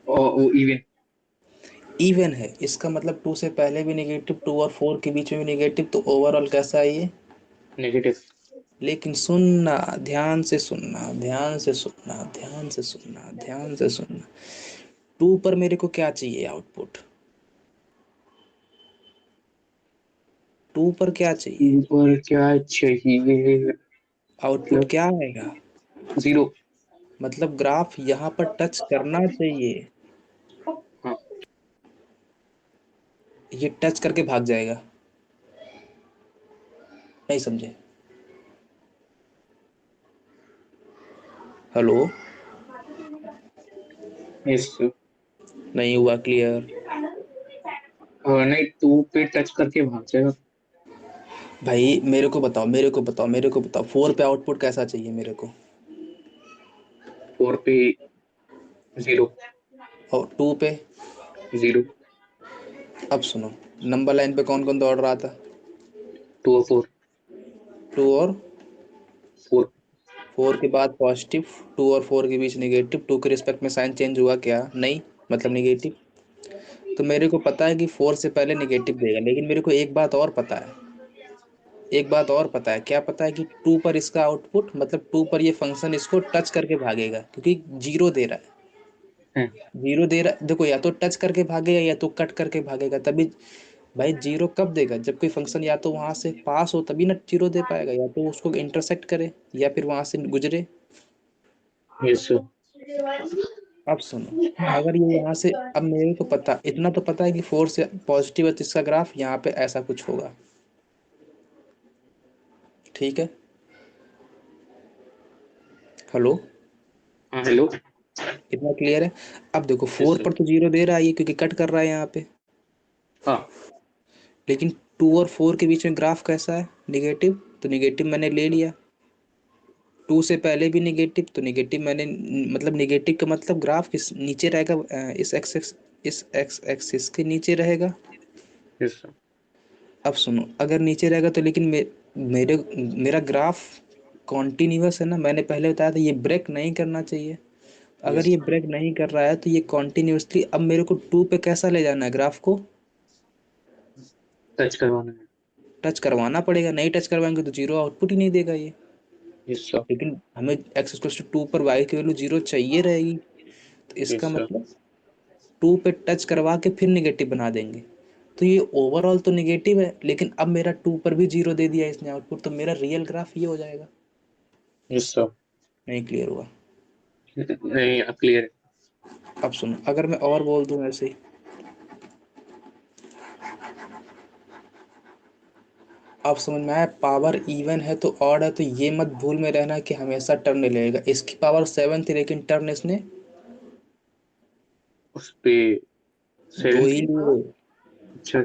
और वो इवन। इवन है, इसका मतलब 2 से पहले भी नेगेटिव, 2 और 4 के बीच में भी नेगेटिव, तो ओवरऑल कैसा है ये? नेगेटिव। लेकिन सुनना, ध्यान से सुनना, ध्यान से सुनना, ध्यान से सुनना, ध्यान से सुनना। 2 पर मेरे को क्या चाहिए आउटपुट? 2 पर क्या चाहिए? ऊपर क्या चाहिए? आउटपुट मतलब क्या आएगा? जीरो। मतलब ग्राफ यहाँ पर टच करना चाहिए। हाँ। ये टच करके भाग जाएगा। नहीं समझे? हेलो? यस। नहीं हुआ क्लियर? नहीं, टू पे टच करके भाग जाएगा। भाई मेरे को बताओ, मेरे को बताओ, मेरे को बताओ, 4 पे आउटपुट कैसा चाहिए मेरे को? फोर पे जीरो। और 2 पे? जीरो। अब सुनो, नंबर लाइन पे कौन कौन दौड़ रहा था? टू और फोर। 2 और फोर। 4 के बाद पॉजिटिव, 2 और 4 के बीच नेगेटिव, 2 के रिस्पेक्ट में साइन चेंज हुआ क्या? नहीं, मतलब नेगेटिव। तो मेरे को पता है कि 4 से पहले नेगेटिव देगा, लेकिन मेरे को एक बात और पता है। एक बात और पता है, क्या पता है? कि 2 पर इसका आउटपुट, मतलब 2 पर ये फंक्शन इसको टच करके भागेगा, क्योंकि जीरो दे रहा है। है। जीरो दे रहा है, देखो, या तो टच करके भागेगा या तो कट करके भागेगा, तभी। भाई जीरो कब देगा? जब कोई फंक्शन या तो वहां से पास हो तभी ना जीरो दे पाएगा, या तो उसको इंटरसेक्ट करे या फिर वहां से गुजरे। Yes sir. अब सुनो, अगर ये यहाँ से, अब मेरे को पता, इतना तो पता है कि 4 से पॉजिटिव है तो इसका ग्राफ यहाँ पे ऐसा कुछ होगा। ठीक है? हेलो? हाँ हेलो। इतना क्लियर है? अब देखो, यस 4 सर। पर तो जीरो दे रहा है ये, क्योंकि कट कर रहा है यहाँ पे। हाँ। लेकिन 2 और 4 के बीच में ग्राफ कैसा है? निगेटिव, तो निगेटिव मैंने ले लिया। 2 से पहले भी निगेटिव, तो निगेटिव मैंने, मतलब निगेटिव का मतलब ग्राफ किस नीचे रहेगा? इस एक्स एक्सिस के नीचे रहेगा। Yes sir. अब सुनो, अगर नीचे रहेगा तो लेकिन मेरे मेरा ग्राफ कॉन्टिन्यूअस है ना, मैंने पहले बताया था, ये ब्रेक नहीं करना चाहिए। अगर यस। ये ब्रेक नहीं कर रहा है तो ये कॉन्टिन्यूअसली, अब मेरे को 2 पे कैसा ले जाना है ग्राफ को? टच करवाना है। टच करवाना पड़ेगा, नहीं टच करवाएंगे तो जीरो आउटपुट ही नहीं देगा ये। Yes sir. लेकिन हमें एक्स इक्वल टू 2 पर वाई की वैल्यू जीरो चाहिए रहेगी। तो इसका यस सर। मतलब 2 पे टच करवा के फिर निगेटिव बना देंगे। तो ये ओवरऑल तो निगेटिव है, लेकिन अब मेरा 2 पर भी जीरो दे दिया इसने आउटपुट, तो मेरा रियल ग्राफ ये हो जाएगा। Yes sir. नहीं क्लियर हुआ? नहीं, क्लियर अब सुनो, अगर मैं और बोल दूं ऐसे ही, अब समझ में आया? पावर इवन है तो ऑड है, तो ये मत भूल में रहना कि हमेशा टर्न लेगा। इसकी पावर 7 थी लेकिन टर्न इसने उस पे दो सेवन ही थी। लिए। अच्छा।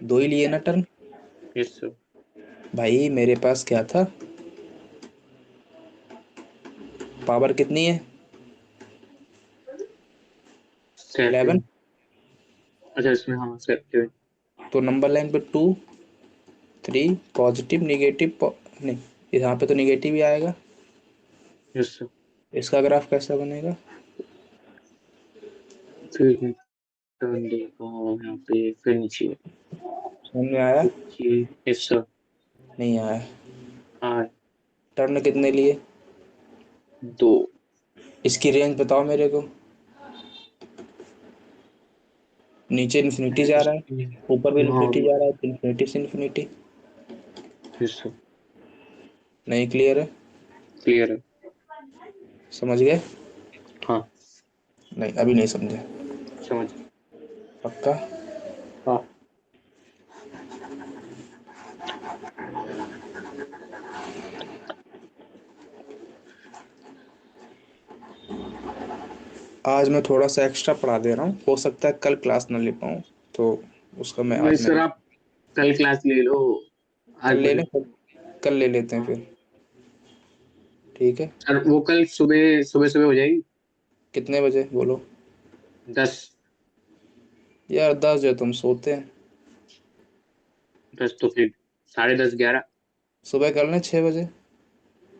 दो ही लिए ना टर्न। Yes sir. भाई मेरे पास क्या था? पावर कितनी है? सेवन। 11। अच्छा, इसमें हाँ सेवन। तो नंबर लाइन पे 2, 3 पॉजिटिव निगेटिव, नहीं, यहाँ पे तो निगेटिव ही आएगा। Yes sir. इसका ग्राफ कैसा बनेगा? फिर टर्न देगा यहाँ पे, फिर नीचे। समझ में आया? नीचे। Yes sir. नहीं आया? हाँ। टर्न कितने लिए? 2। इसकी रेंज बताओ मेरे को। नीचे इन्फिनिटी जा रहा है, ऊपर भी हाँ इन्फिनिटी जा रहा है, तो इन्फिनिटी से इन्फिनिटी। फिर से नहीं क्लियर है? क्लियर है। समझ गए? हाँ नहीं अभी नहीं समझे। समझ। पक्का? हाँ आज मैं थोड़ा सा एक्स्ट्रा पढ़ा दे रहा हूँ, हो सकता है कल क्लास ना ले पाऊँ, तो उसका मैं नहीं आज सर, मैं आप कल क्लास ले लो, कल आज ले मत लें। लो। कल ले लेते हैं फिर। ठीक है। सर वो कल सुबह सुबह सुबह हो जाएगी। कितने बजे बोलो? 10। यार 10 बजे तुम सोते हैं। 10 तो फिर 10:30 11। सुबह कर लें 6 बजे।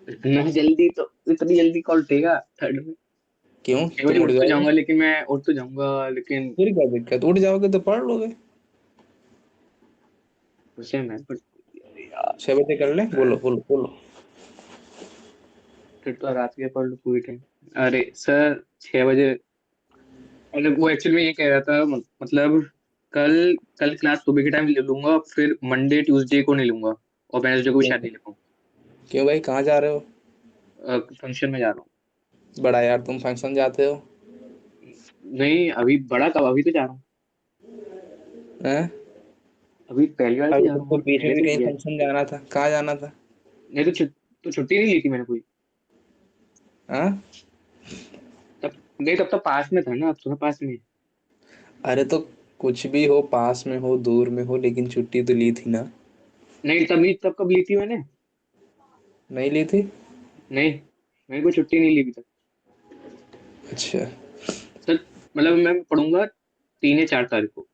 इतना जल्दी तो, इतनी जल्दी कौन उठेगा थर्ड में। क्यों? 6 बजे तुम उठ उठ तो जाओगे? जाऊंगा, लेकिन मैं उठ तो जाऊंगा लेकिन फिर क्या दिक्कत, उठ जाओगे तो पढ़ लोगे। उसे मैं अरे यार 6 बजे कर लें, बोलो बोलो बोलो। फिर तो रात के पढ़ लो पूरी टाइम। अरे सर 6 बजे। अरे वो एक्चुअली मैं ये कह रहा था, मतलब कल कल क्लास सुबह के टाइम ले लूंगा, फिर मंडे ट्यूसडे को नहीं लूंगा, और वेडनेसडे को भी क्यों? शायद नहीं ले पाऊँ। क्यों भाई, कहाँ जा रहे हो? फंक्शन में जा रहा हूँ। बड़ा यार, तुम फंक्शन जाते हो? नहीं अभी बड़ा कब, अभी तो जा रहा हूँ। हैं? अभी पहली बार तो अभी जा रहा हूँ, तुमको और बीच में पहले भी तो नहीं कहीं गया। फंक्शन जाना था, कहाँ जाना था? नहीं तो तो छुट्टी नहीं ली थी मैंने कोई। हाँ? तब नहीं, तब तो पास में था ना, अब थोड़ा पास में। अरे तो कुछ भी हो, पास में हो दूर में हो, लेकिन छुट्टी तो ली थी ना। नहीं तब नहीं, तब कब ली थी मैंने। नहीं ली थी? नहीं मैंने कोई छुट्टी नहीं ली अभी तक। अच्छा। सर मतलब मैं पढ़ूंगा 3 या 4 तारीख को,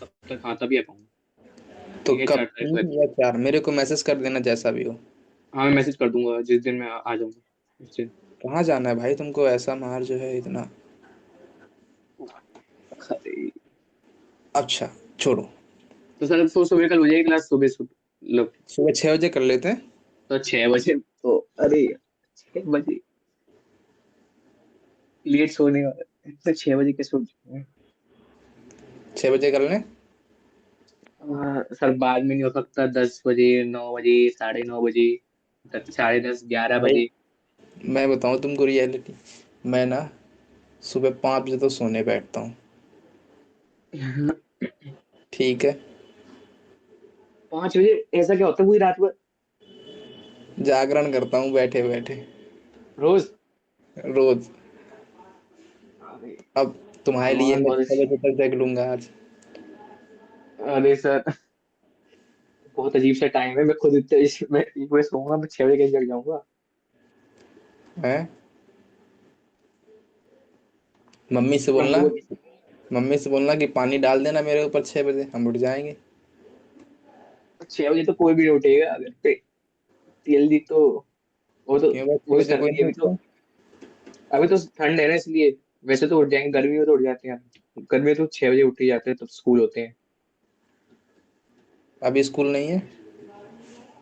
तब तक हाँ तभी आ पाऊंगा। तो 3 या 4 तारीख को। 3 या 4 मेरे को मैसेज कर देना जैसा भी हो। हाँ मैं मैसेज कर दूंगा जिस दिन मैं आ जाऊंगा उस दिन। कहाँ जाना है भाई तुमको, ऐसा मार जो है इतना? अरे अच्छा, छोड़ो। तो सर तो सुबह कल हो जाएगी क्लास, सुबह सुबह मतलब। सुबह 6 बजे कर लेते हैं। तो 6 बजे तो, अरे 6 बजे लेट सोने वाला, इतना 6 बजे कैसे उठ जाऊंगा। 6 बजे कर लें। सर बाद में नहीं हो सकता, 10 बजे, 9 बजे, 9:30 बजे, 10:30 11 बजे। भाई मैं बताऊँ तुमको रियलिटी, मैं ना सुबह 5 बजे तो सोने बैठता हूँ। ठीक है। 5 बजे ऐसा क्या होता है पूरी रात भर। जागरण करता हूँ बैठे बैठे, रोज। रोज। अरे अब तुम्हारे लिए भगवान मैं बहुत 6 बजे तक जग लूंगा आज। अरे सर बहुत अजीब सा टाइम है, मैं खुद इतना मैं एक बजे सोऊंगा, मैं 6 बजे कैसे जग जाऊंगा। हैं? मम्मी से मैं बोलना, बोल, मम्मी से बोलना कि पानी डाल देना मेरे ऊपर, 6 बजे हम उठ जाएंगे। 6 बजे तो कोई भी नहीं उठेगा घर पे जल्दी तो। वो तो क्यों भाई, छह वो भी बजे कोई सर्दी है नहीं अभी तो। उठता? अभी तो ठंड है ना इसलिए। वैसे तो उठ जाएंगे, गर्मी में तो उठ जाते हैं। गर्मी में तो 6 बजे उठ ही जाते हैं, तब स्कूल होते हैं। अभी स्कूल नहीं है?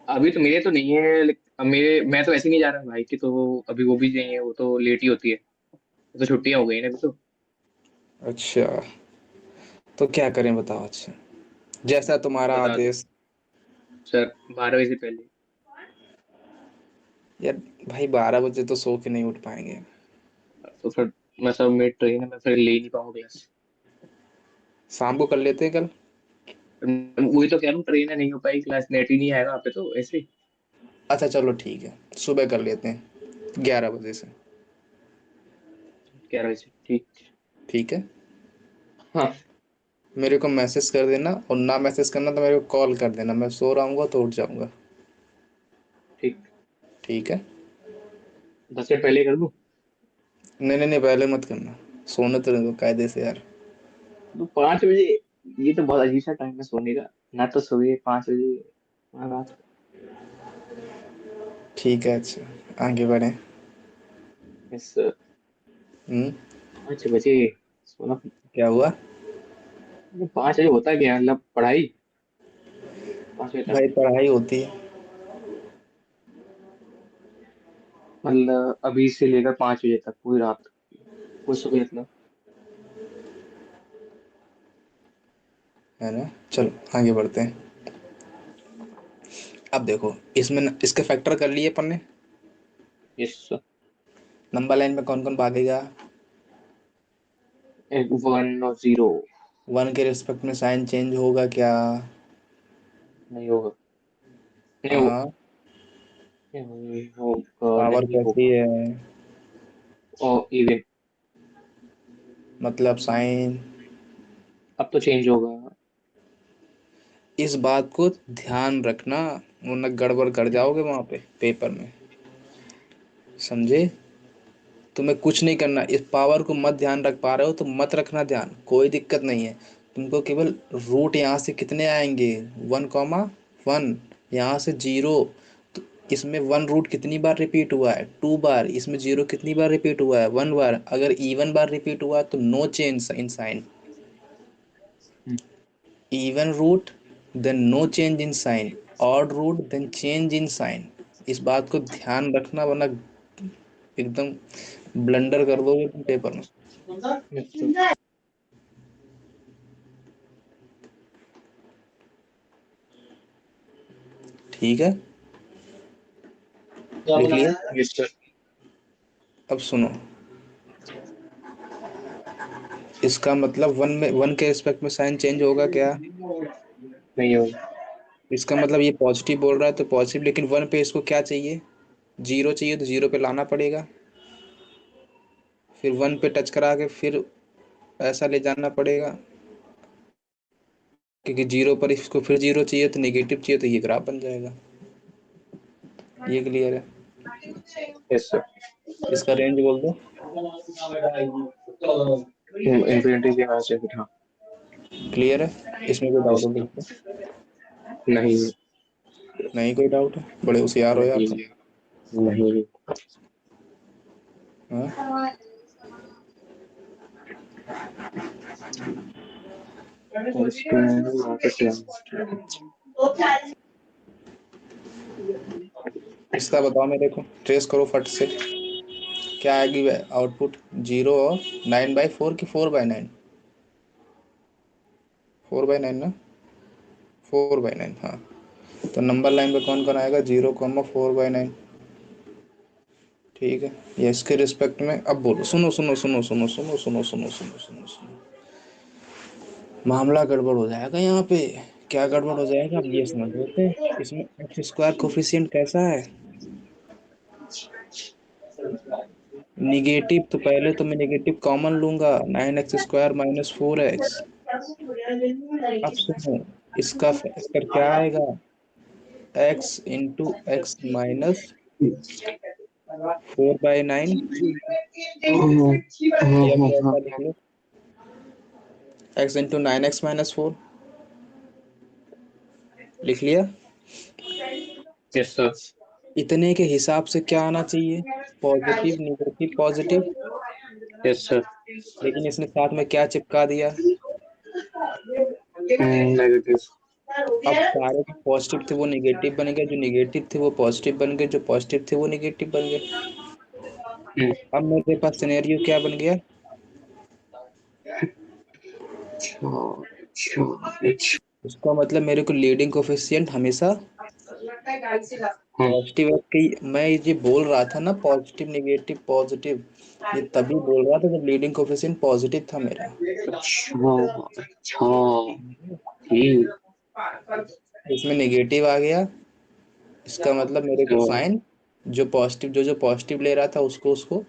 अभी तो मेरे तो नहीं है, लेकिन अब मेरे, मैं तो ऐसे नहीं जा रहा भाई की, तो अभी वो भी नहीं है, वो तो लेट ही होती है। वो तो छुट्टियां हो गई ना अभी तो। अच्छा, तो क्या करें बताओ? अच्छा, जैसा तुम्हारा बता दो आदेश। सर, 12 बजे से पहले। यार भाई 12 बजे तो सो के नहीं उठ पाएंगे। तो फिर मैं सब, मेरी ट्रेन है, मैं फिर ले नहीं पाऊंगा क्लास। शाम को कर लेते हैं कल। वही तो कह रहा हूँ, ट्रेन है, नहीं हो पाई क्लास, नेट ही नहीं आएगा वहाँ पे तो ऐसे। अच्छा चलो ठीक है, सुबह कर लेते हैं 11 बजे से। 11 बजे ठीक। ठीक है। हाँ मेरे को मैसेज कर देना, और ना मैसेज करना तो मेरे को कॉल कर देना, मैं सो रहा हूँ तो उठ जाऊंगा। ठीक। ठीक है। 10 मिनट पहले कर दूँ। नहीं नहीं नहीं, पहले मत करना, सोने तो दो कायदे से यार। तो 5 बजे, ये तो बहुत अजीब सा टाइम है सोने का। ना तो सुबह 5 बजे, ना रात ठीक है, अच्छा आगे बढ़े। को। इस 5 बजे सोना। क्या हुआ? 5 बजे होता क्या है? मतलब पढ़ाई 5 बजे तक। भाई पढ़ाई होती है। मतलब अभी से लेकर 5 बजे तक पूरी रात, पूरी सुबह मतलब। है ना। चलो आगे बढ़ते हैं। अब देखो इसमें इसके फैक्टर कर लिए अपन ने। Yes sir. नंबर लाइन में कौन कौन भागेगा? 1 और 0। 1 के रिस्पेक्ट में साइन चेंज होगा क्या? नहीं होगा, नहीं होगा, हाँ। नहीं होगा, पावर नहीं कैसी होगा। है? और इवन, मतलब साइन। अब तो चेंज होगा। इस बात को ध्यान रखना, वरना गड़बड़ कर जाओगे वहां पे पेपर में, समझे? तुम्हें कुछ नहीं करना, इस पावर को मत ध्यान रख पा रहे हो तो मत रखना ध्यान, कोई दिक्कत नहीं है। तुमको केवल रूट यहाँ से कितने आएंगे? 1,1, यहाँ से 0। तो इसमें 1 रूट कितनी बार रिपीट हुआ है? 2 बार। इसमें 0 कितनी बार रिपीट हुआ है? 1 बार। अगर इवन बार रिपीट हुआ तो no change in sign. even root then no change in sign, odd root then change in sign। इस बात को ध्यान रखना, वरना एकदम ब्लंडर कर दोगे तुम पेपर में। ठीक है, लिख लिया? Yes sir. अब सुनो, इसका मतलब 1 में 1 के रिस्पेक्ट में साइन चेंज होगा क्या? नहीं होगा। इसका मतलब ये पॉजिटिव बोल रहा है तो पॉजिटिव, लेकिन 1 पे इसको क्या चाहिए? 0 चाहिए, तो 0 पे लाना पड़ेगा, फिर 1 पे टच करा के फिर ऐसा ले जाना पड़ेगा, क्योंकि 0 पर इसको फिर 0 चाहिए तो नेगेटिव चाहिए, तो ये ग्राफ बन जाएगा। ये क्लियर है? Yes sir. इसका रेंज बोल दो। इंफिनिटी के यहाँ से फिर, हाँ। क्लियर है? इसमें कोई डाउट यस हो सर। तो? नहीं, नहीं कोई डाउट है? बड़े होशियार हो यार नहीं, तुम। नहीं। हाँ। इसका बताओ मेरे को, ट्रेस करो फट से। क्या आएगी आउटपुट? 0 और 9/4 की 4/9? 4/9 ना? 4/9, हाँ। तो नंबर लाइन पे कौन कौन आएगा? 0,4/9। ठीक है, ये इसके रिस्पेक्ट में। अब बोलो, सुनो सुनो सुनो सुनो सुनो सुनो सुनो सुनो सुनो सुनो, मामला गड़बड़ हो जाएगा यहाँ पे। क्या गड़बड़ हो जाएगा अब ये समझ लेते हैं। इसमें एक्स स्क्वायर कोफिशिएंट कैसा है? निगेटिव, तो पहले तो मैं निगेटिव कॉमन लूंगा, 9x² - 4x। अब सुनो, इसका फैक्टर क्या आएगा? x × x - 4/9, या फिर ऐसा लिख लो, x × 9x - 4। लिख लिया? Yes sir. इतने के हिसाब से क्या आना चाहिए? Positive, negative, positive. Yes sir. लेकिन इसने साथ में क्या चिपका दिया? नेगेटिव। अब सारे जो पॉजिटिव थे वो निगेटिव बन गए, जो निगेटिव थे वो पॉजिटिव बन गए, जो पॉजिटिव थे वो निगेटिव बन गए। अब मेरे पास सिनेरियो क्या बन गया? उसका मतलब मेरे को लीडिंग कोफिशिएंट हमेशा पॉजिटिव है कि मैं ये बोल रहा था ना, पॉजिटिव निगेटिव पॉजिटिव, ये तभी बोल रहा था जब लीडिंग कोफिशिएंट पॉजिटिव था मेरा। अच्छा, अच्छा, ठीक। इसमें निगेटिव आ गया, इसका मतलब मेरे को साइन, जो पॉजिटिव जो जो पॉजिटिव ले रहा था उसको उसको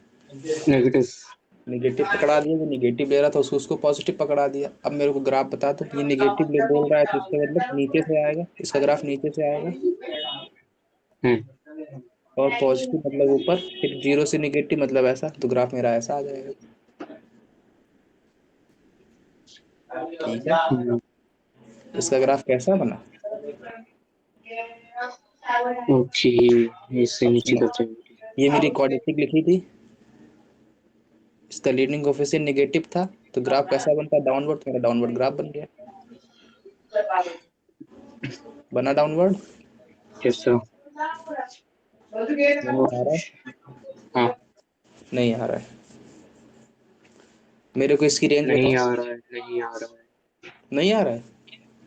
नेगेटिव। निगेटिव पकड़ा दिया, जो निगेटिव ले रहा था उसको उसको पॉजिटिव पकड़ा दिया। अब मेरे को ग्राफ बता दो, ये निगेटिव ले बोल रहा है तो इसका मतलब नीचे से आएगा, इसका ग्राफ नीचे से आएगा, और पॉजिटिव मतलब ऊपर, फिर 0 से निगेटिव मतलब ऐसा, तो ग्राफ मेरा ऐसा आ जाएगा। ठीक है, इसका ग्राफ कैसा बना? ओके, इससे अब नीचे सुनो, कर जाएंगे। ये मेरी क्वाड्रेटिक लिखी थी, इसका लीडिंग कोफिशिएंट निगेटिव था, तो ग्राफ कैसा बनता? डाउनवर्ड। तो मेरा डाउनवर्ड ग्राफ बन गया। बना डाउनवर्ड? Yes sir. समझ में आ रहा है? नहीं आ रहा है। मेरे को इसकी रेंज नहीं बताओ। आ रहा है, नहीं आ रहा है। नहीं आ रहा है।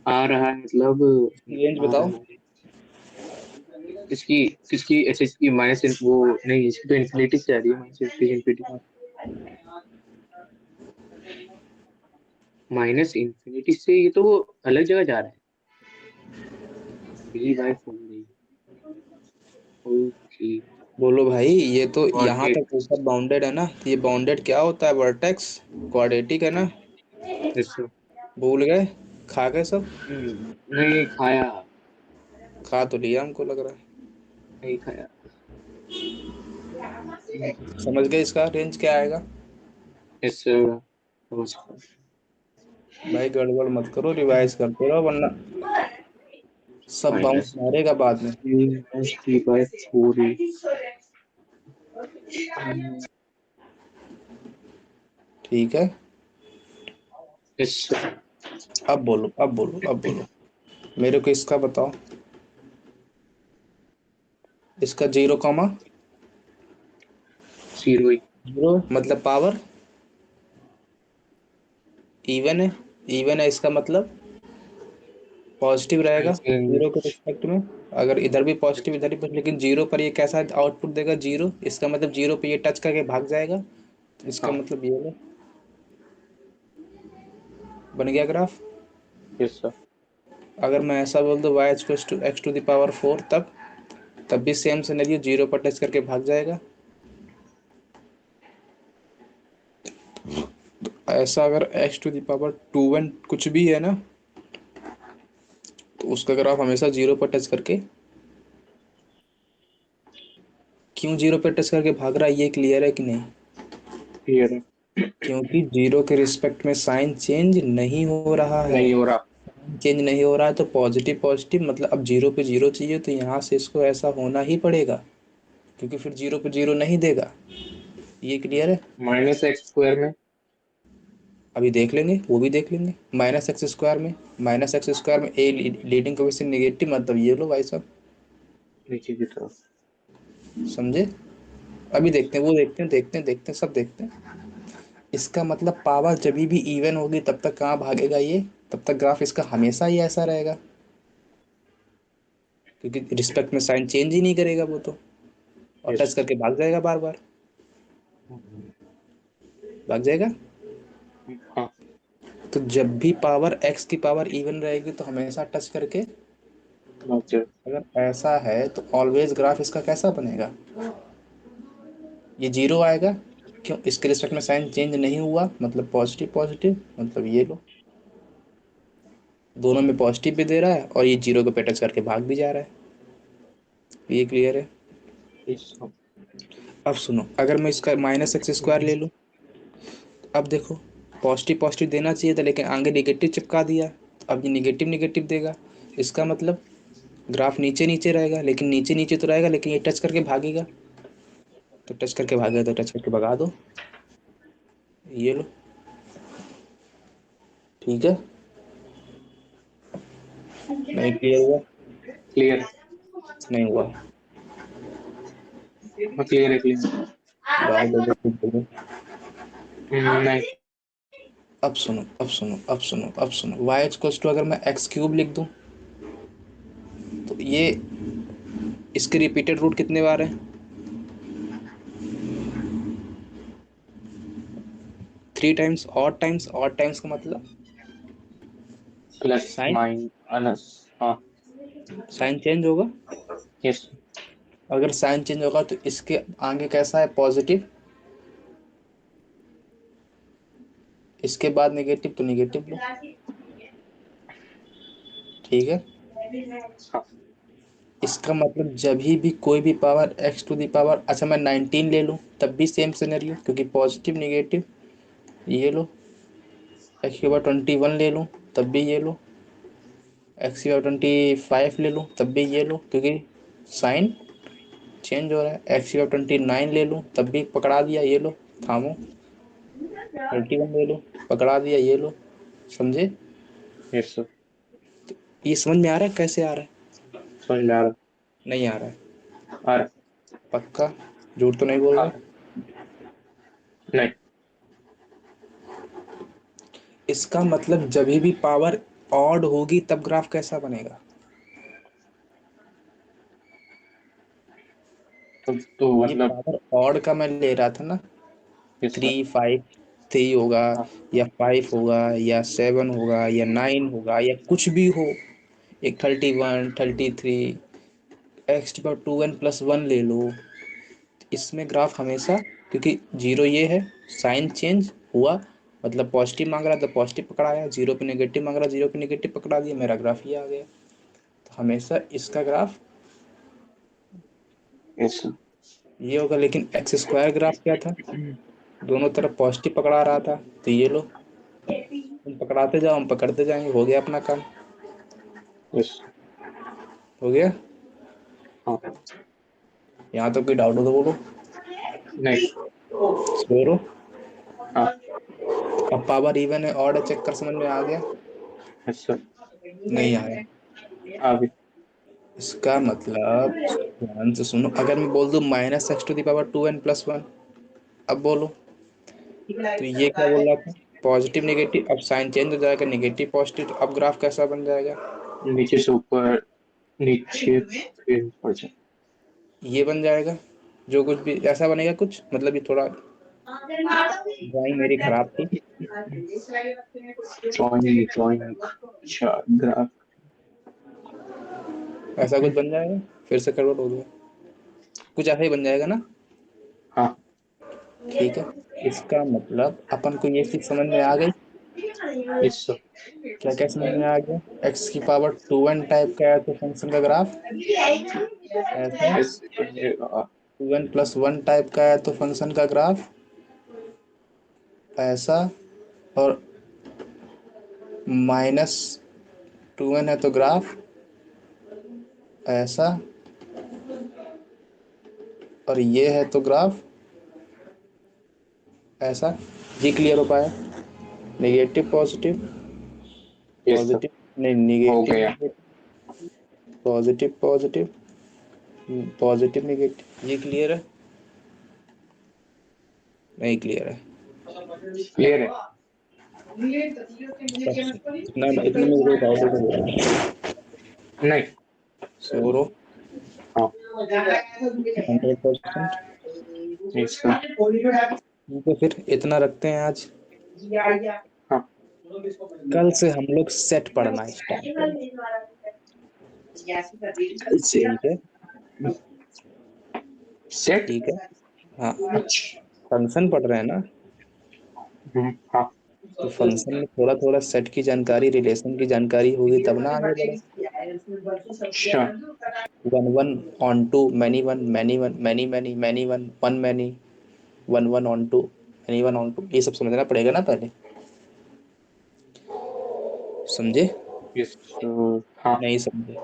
आ रहा है मतलब इसकी रेंज आ बताओ। रहा है। इसकी इसकी एस एच की माइनस वो नहीं, इसकी तो इन्फिनिटी से आ रही है, माइनस इन्फिनिटी। माइनस इन्फिनिटी से ये तो अलग जगह जा रहा है। थ्री बाई फोर नहीं। ओके। बोलो भाई, ये तो गॉट यहाँ तक इट। ऊपर बाउंडेड है ना, तो ये बाउंडेड क्या होता है? वर्टेक्स क्वाड्रेटिक है ना। यस। भूल गए? खा गए सब? नहीं खाया। खा तो लिया हमको लग रहा है। नहीं खाया। समझ गए इसका रेंज क्या आएगा? यस सर, समझ गया। भाई गड़बड़ मत करो, रिवाइज करते रहो, वरना सब बाउंस माइनस मारेगा बाद में। Three by four. ठीक है। Yes sir. अब बोलो, अब बोलो, अब बोलो। मेरे को इसका बताओ। इसका जीरो कॉमा जीरो ही। जीरो मतलब पावर इवन है। इवन है इसका मतलब पॉजिटिव रहेगा जीरो के रिस्पेक्ट में। अगर इधर भी पॉजिटिव इधर भी, लेकिन जीरो पर ये कैसा आउटपुट देगा? जीरो, इसका मतलब जीरो पे ये टच करके भाग जाएगा। तो इसका हाँ। मतलब ये लो, बन गया ग्राफ। Yes sir. अगर मैं ऐसा बोल दूँ Y to X to the power four, तब भी सेम सिनेरियो, जीरो पर टच करके भाग जाएगा। ऐसा अगर X to the power two one कुछ भी है ना, तो उसका ग्राफ हमेशा जीरो पर टच करके, क्यों जीरो पर टच करके भाग रहा है ये क्लियर है कि नहीं? क्लियर है। क्योंकि जीरो के रिस्पेक्ट में साइन चेंज नहीं हो रहा है। नहीं हो रहा। चेंज नहीं हो रहा है तो पॉजिटिव पॉजिटिव मतलब अब जीरो पे जीरो चाहिए, तो यहाँ से इसको ऐसा होना ही पड़ेगा, क्योंकि फिर जीरो पे जीरो नहीं देगा। ये क्लियर है? माइनस एक्स स्क्वायर में। अभी देख लेंगे, वो भी देख लेंगे। माइनस एक्स स्क्वायर में, माइनस एक्स स्क्वायर में ए लीडिंग कोएफिशिएंट नेगेटिव, मतलब ये लो भाई साहब। नीचे की तरफ। समझे? अभी देखते हैं, वो देखते हैं, देखते हैं, देखते हैं, सब देखते हैं। इसका मतलब पावर जब भी इवन होगी तब तक कहाँ भागेगा ये? तब तक ग्राफ इसका हमेशा ही ऐसा रहेगा, क्योंकि रिस्पेक्ट में साइन चेंज ही नहीं करेगा वो तो, और यस। टच करके भाग जाएगा बार बार। भाग जाएगा। हाँ। तो जब भी पावर एक्स की पावर इवन रहेगी तो हमेशा टच करके, नोचर। अगर ऐसा है तो ऑलवेज ग्राफ इसका कैसा बनेगा? ये जीरो आएगा। क्यों? इसके रिस्पेक्ट में साइन चेंज नहीं हुआ, मतलब पॉजिटिव पॉजिटिव, मतलब ये लो, दोनों में पॉजिटिव भी दे रहा है और ये जीरो को पे टच करके भाग भी जा रहा है। ये क्लियर है? यस। अब सुनो, अगर मैं इसका माइनस एक्स स्क्वायर ले लूँ, अब देखो, पॉजिटिव पॉजिटिव देना चाहिए था लेकिन आगे निगेटिव चिपका दिया, अब ये निगेटिव निगेटिव देगा। इसका मतलब ग्राफ नीचे नीचे रहेगा, लेकिन नीचे नीचे तो रहेगा लेकिन ये टच करके भागेगा। तो टच करके भागेगा तो टच करके भगा दो, ये लो। ठीक है? नहीं क्लियर हुआ? क्लियर। नहीं हुआ? हाँ क्लियर है, क्लियर। गाल दे दो, ठीक दे दो। नहीं। अब सुनो, अब सुनो, अब सुनो, अब सुनो, वाई इक्वल्स टू अगर मैं एक्स क्यूब लिख दूं, तो ये इसके रिपीटेड रूट कितने बार है? Three times. ऑड टाइम्स का मतलब प्लस साइन, माइनस। हाँ। साइन चेंज होगा। यस। अगर साइन चेंज होगा तो इसके आगे कैसा है? पॉजिटिव। इसके बाद नेगेटिव, तो नेगेटिव लो। ठीक है? हाँ। इसका मतलब जब भी कोई भी power X to the power, अच्छा मैं 19 ले लूँ तब भी सेम सिनेरियो, क्योंकि पॉजिटिव निगेटिव, ये लो। एक्स की पावर 21 ले लूँ तब भी ये लो। एक्स की पावर 25 ले लूँ तब भी ये लो, क्योंकि साइन चेंज हो रहा है। एक्स की पावर 29 ले लूँ तब भी पकड़ा दिया, ये लो। थामो। 31 ले लो, पकड़ा दिया, ये लो। समझे? Yes sir. ये समझ में आ रहा है कैसे आ रहा है? समझ में आ रहा। नहीं आ रहा है? आ रहा। पक्का? झूठ तो नहीं बोल आ रहे? रहा। नहीं, इसका मतलब जब भी पावर ऑड होगी तब ग्राफ कैसा बनेगा? तो ये मतलब पावर ऑड का मैं ले रहा था ना, यस सर। 3 5 3 होगा, हाँ, या 5 होगा, या 7 होगा, या 9 होगा, या कुछ भी हो, एक 31 33, x⁻2n+1 ले लो। इसमें ग्राफ हमेशा, क्योंकि जीरो ये है, साइन चेंज हुआ, मतलब पॉजिटिव मांग रहा था पॉजिटिव पकड़ाया, जीरो पे नेगेटिव मांग रहा जीरो पे नेगेटिव पकड़ा दिया, मेरा ग्राफ ये आ गया। तो हमेशा इसका ग्राफ यस सर। ये होगा। लेकिन x² ग्राफ क्या था, दोनों तरफ पॉजिटिव पकड़ा रहा था, तो ये लो, तुम पकड़ाते जाओ हम पकड़ते जाएंगे, हो गया अपना काम। यस। हो गया। हाँ। यहाँ तो कोई डाउट हो तो बोलो। नहीं। छोड़ो। हाँ। अब पावर इवन है ऑड है चेक कर, समझ में आ गया? Yes sir. नहीं आया? आगे। इसका मतलब ध्यान से सुनो, अगर मैं बोल दूं -x⁻2n+1, अब बोलो। तो ये क्या बोल रहा था, पॉजिटिव नेगेटिव, अब साइन चेंज हो जाएगा, नेगेटिव पॉजिटिव, तो अब ग्राफ कैसा बन जाएगा? नीचे से ऊपर, नीचे फिर ऊपर से। ये बन जाएगा, जो कुछ भी ऐसा बनेगा कुछ, मतलब ये थोड़ा ड्राइंग मेरी खराब थी। ड्राइंग ड्राइंग, अच्छा ग्राफ। ऐसा कुछ बन जाएगा, फिर से करवट हो गया, कुछ ऐसा ही बन जाएगा ना? हाँ। ठीक है। इसका मतलब अपन को ये चीज समझ में आ गई। Yes sir. क्या क्या समझ में आ गया? x⁻2n टाइप का है तो फंक्शन का ग्राफ ऐसा, यस। 2n+1 टाइप का है तो फंक्शन का ग्राफ ऐसा, और -2n है तो ग्राफ ऐसा, और ये है तो ग्राफ ऐसा। ये क्लियर हो पाया? Negative positive, yes sir. Positive नहीं, हो नेगेटिव गया। Negative, positive positive, positive negative. ये क्लियर है? नहीं क्लियर है? क्लियर है। बस इतना में कोई डाउट नहीं होगा। नहीं। सौरो हाँ। 100%। Yes sir. ठीक है, फिर इतना रखते हैं आज। हाँ। कल से हम लोग सेट पढ़ना स्टार्ट करेंगे। ठीक है। सेट। ठीक है। हाँ, अच्छा। फंक्शन पढ़ रहे हैं ना, हाँ। तो फंक्शन में थोड़ा थोड़ा सेट की जानकारी, रिलेशन की जानकारी होगी तब ना आगे बढ़े। अच्छा। One one onto, many one many many many one one many, one one onto, many one onto, ये सब समझना पड़ेगा ना पहले। समझे? यस। हाँ। नहीं समझे?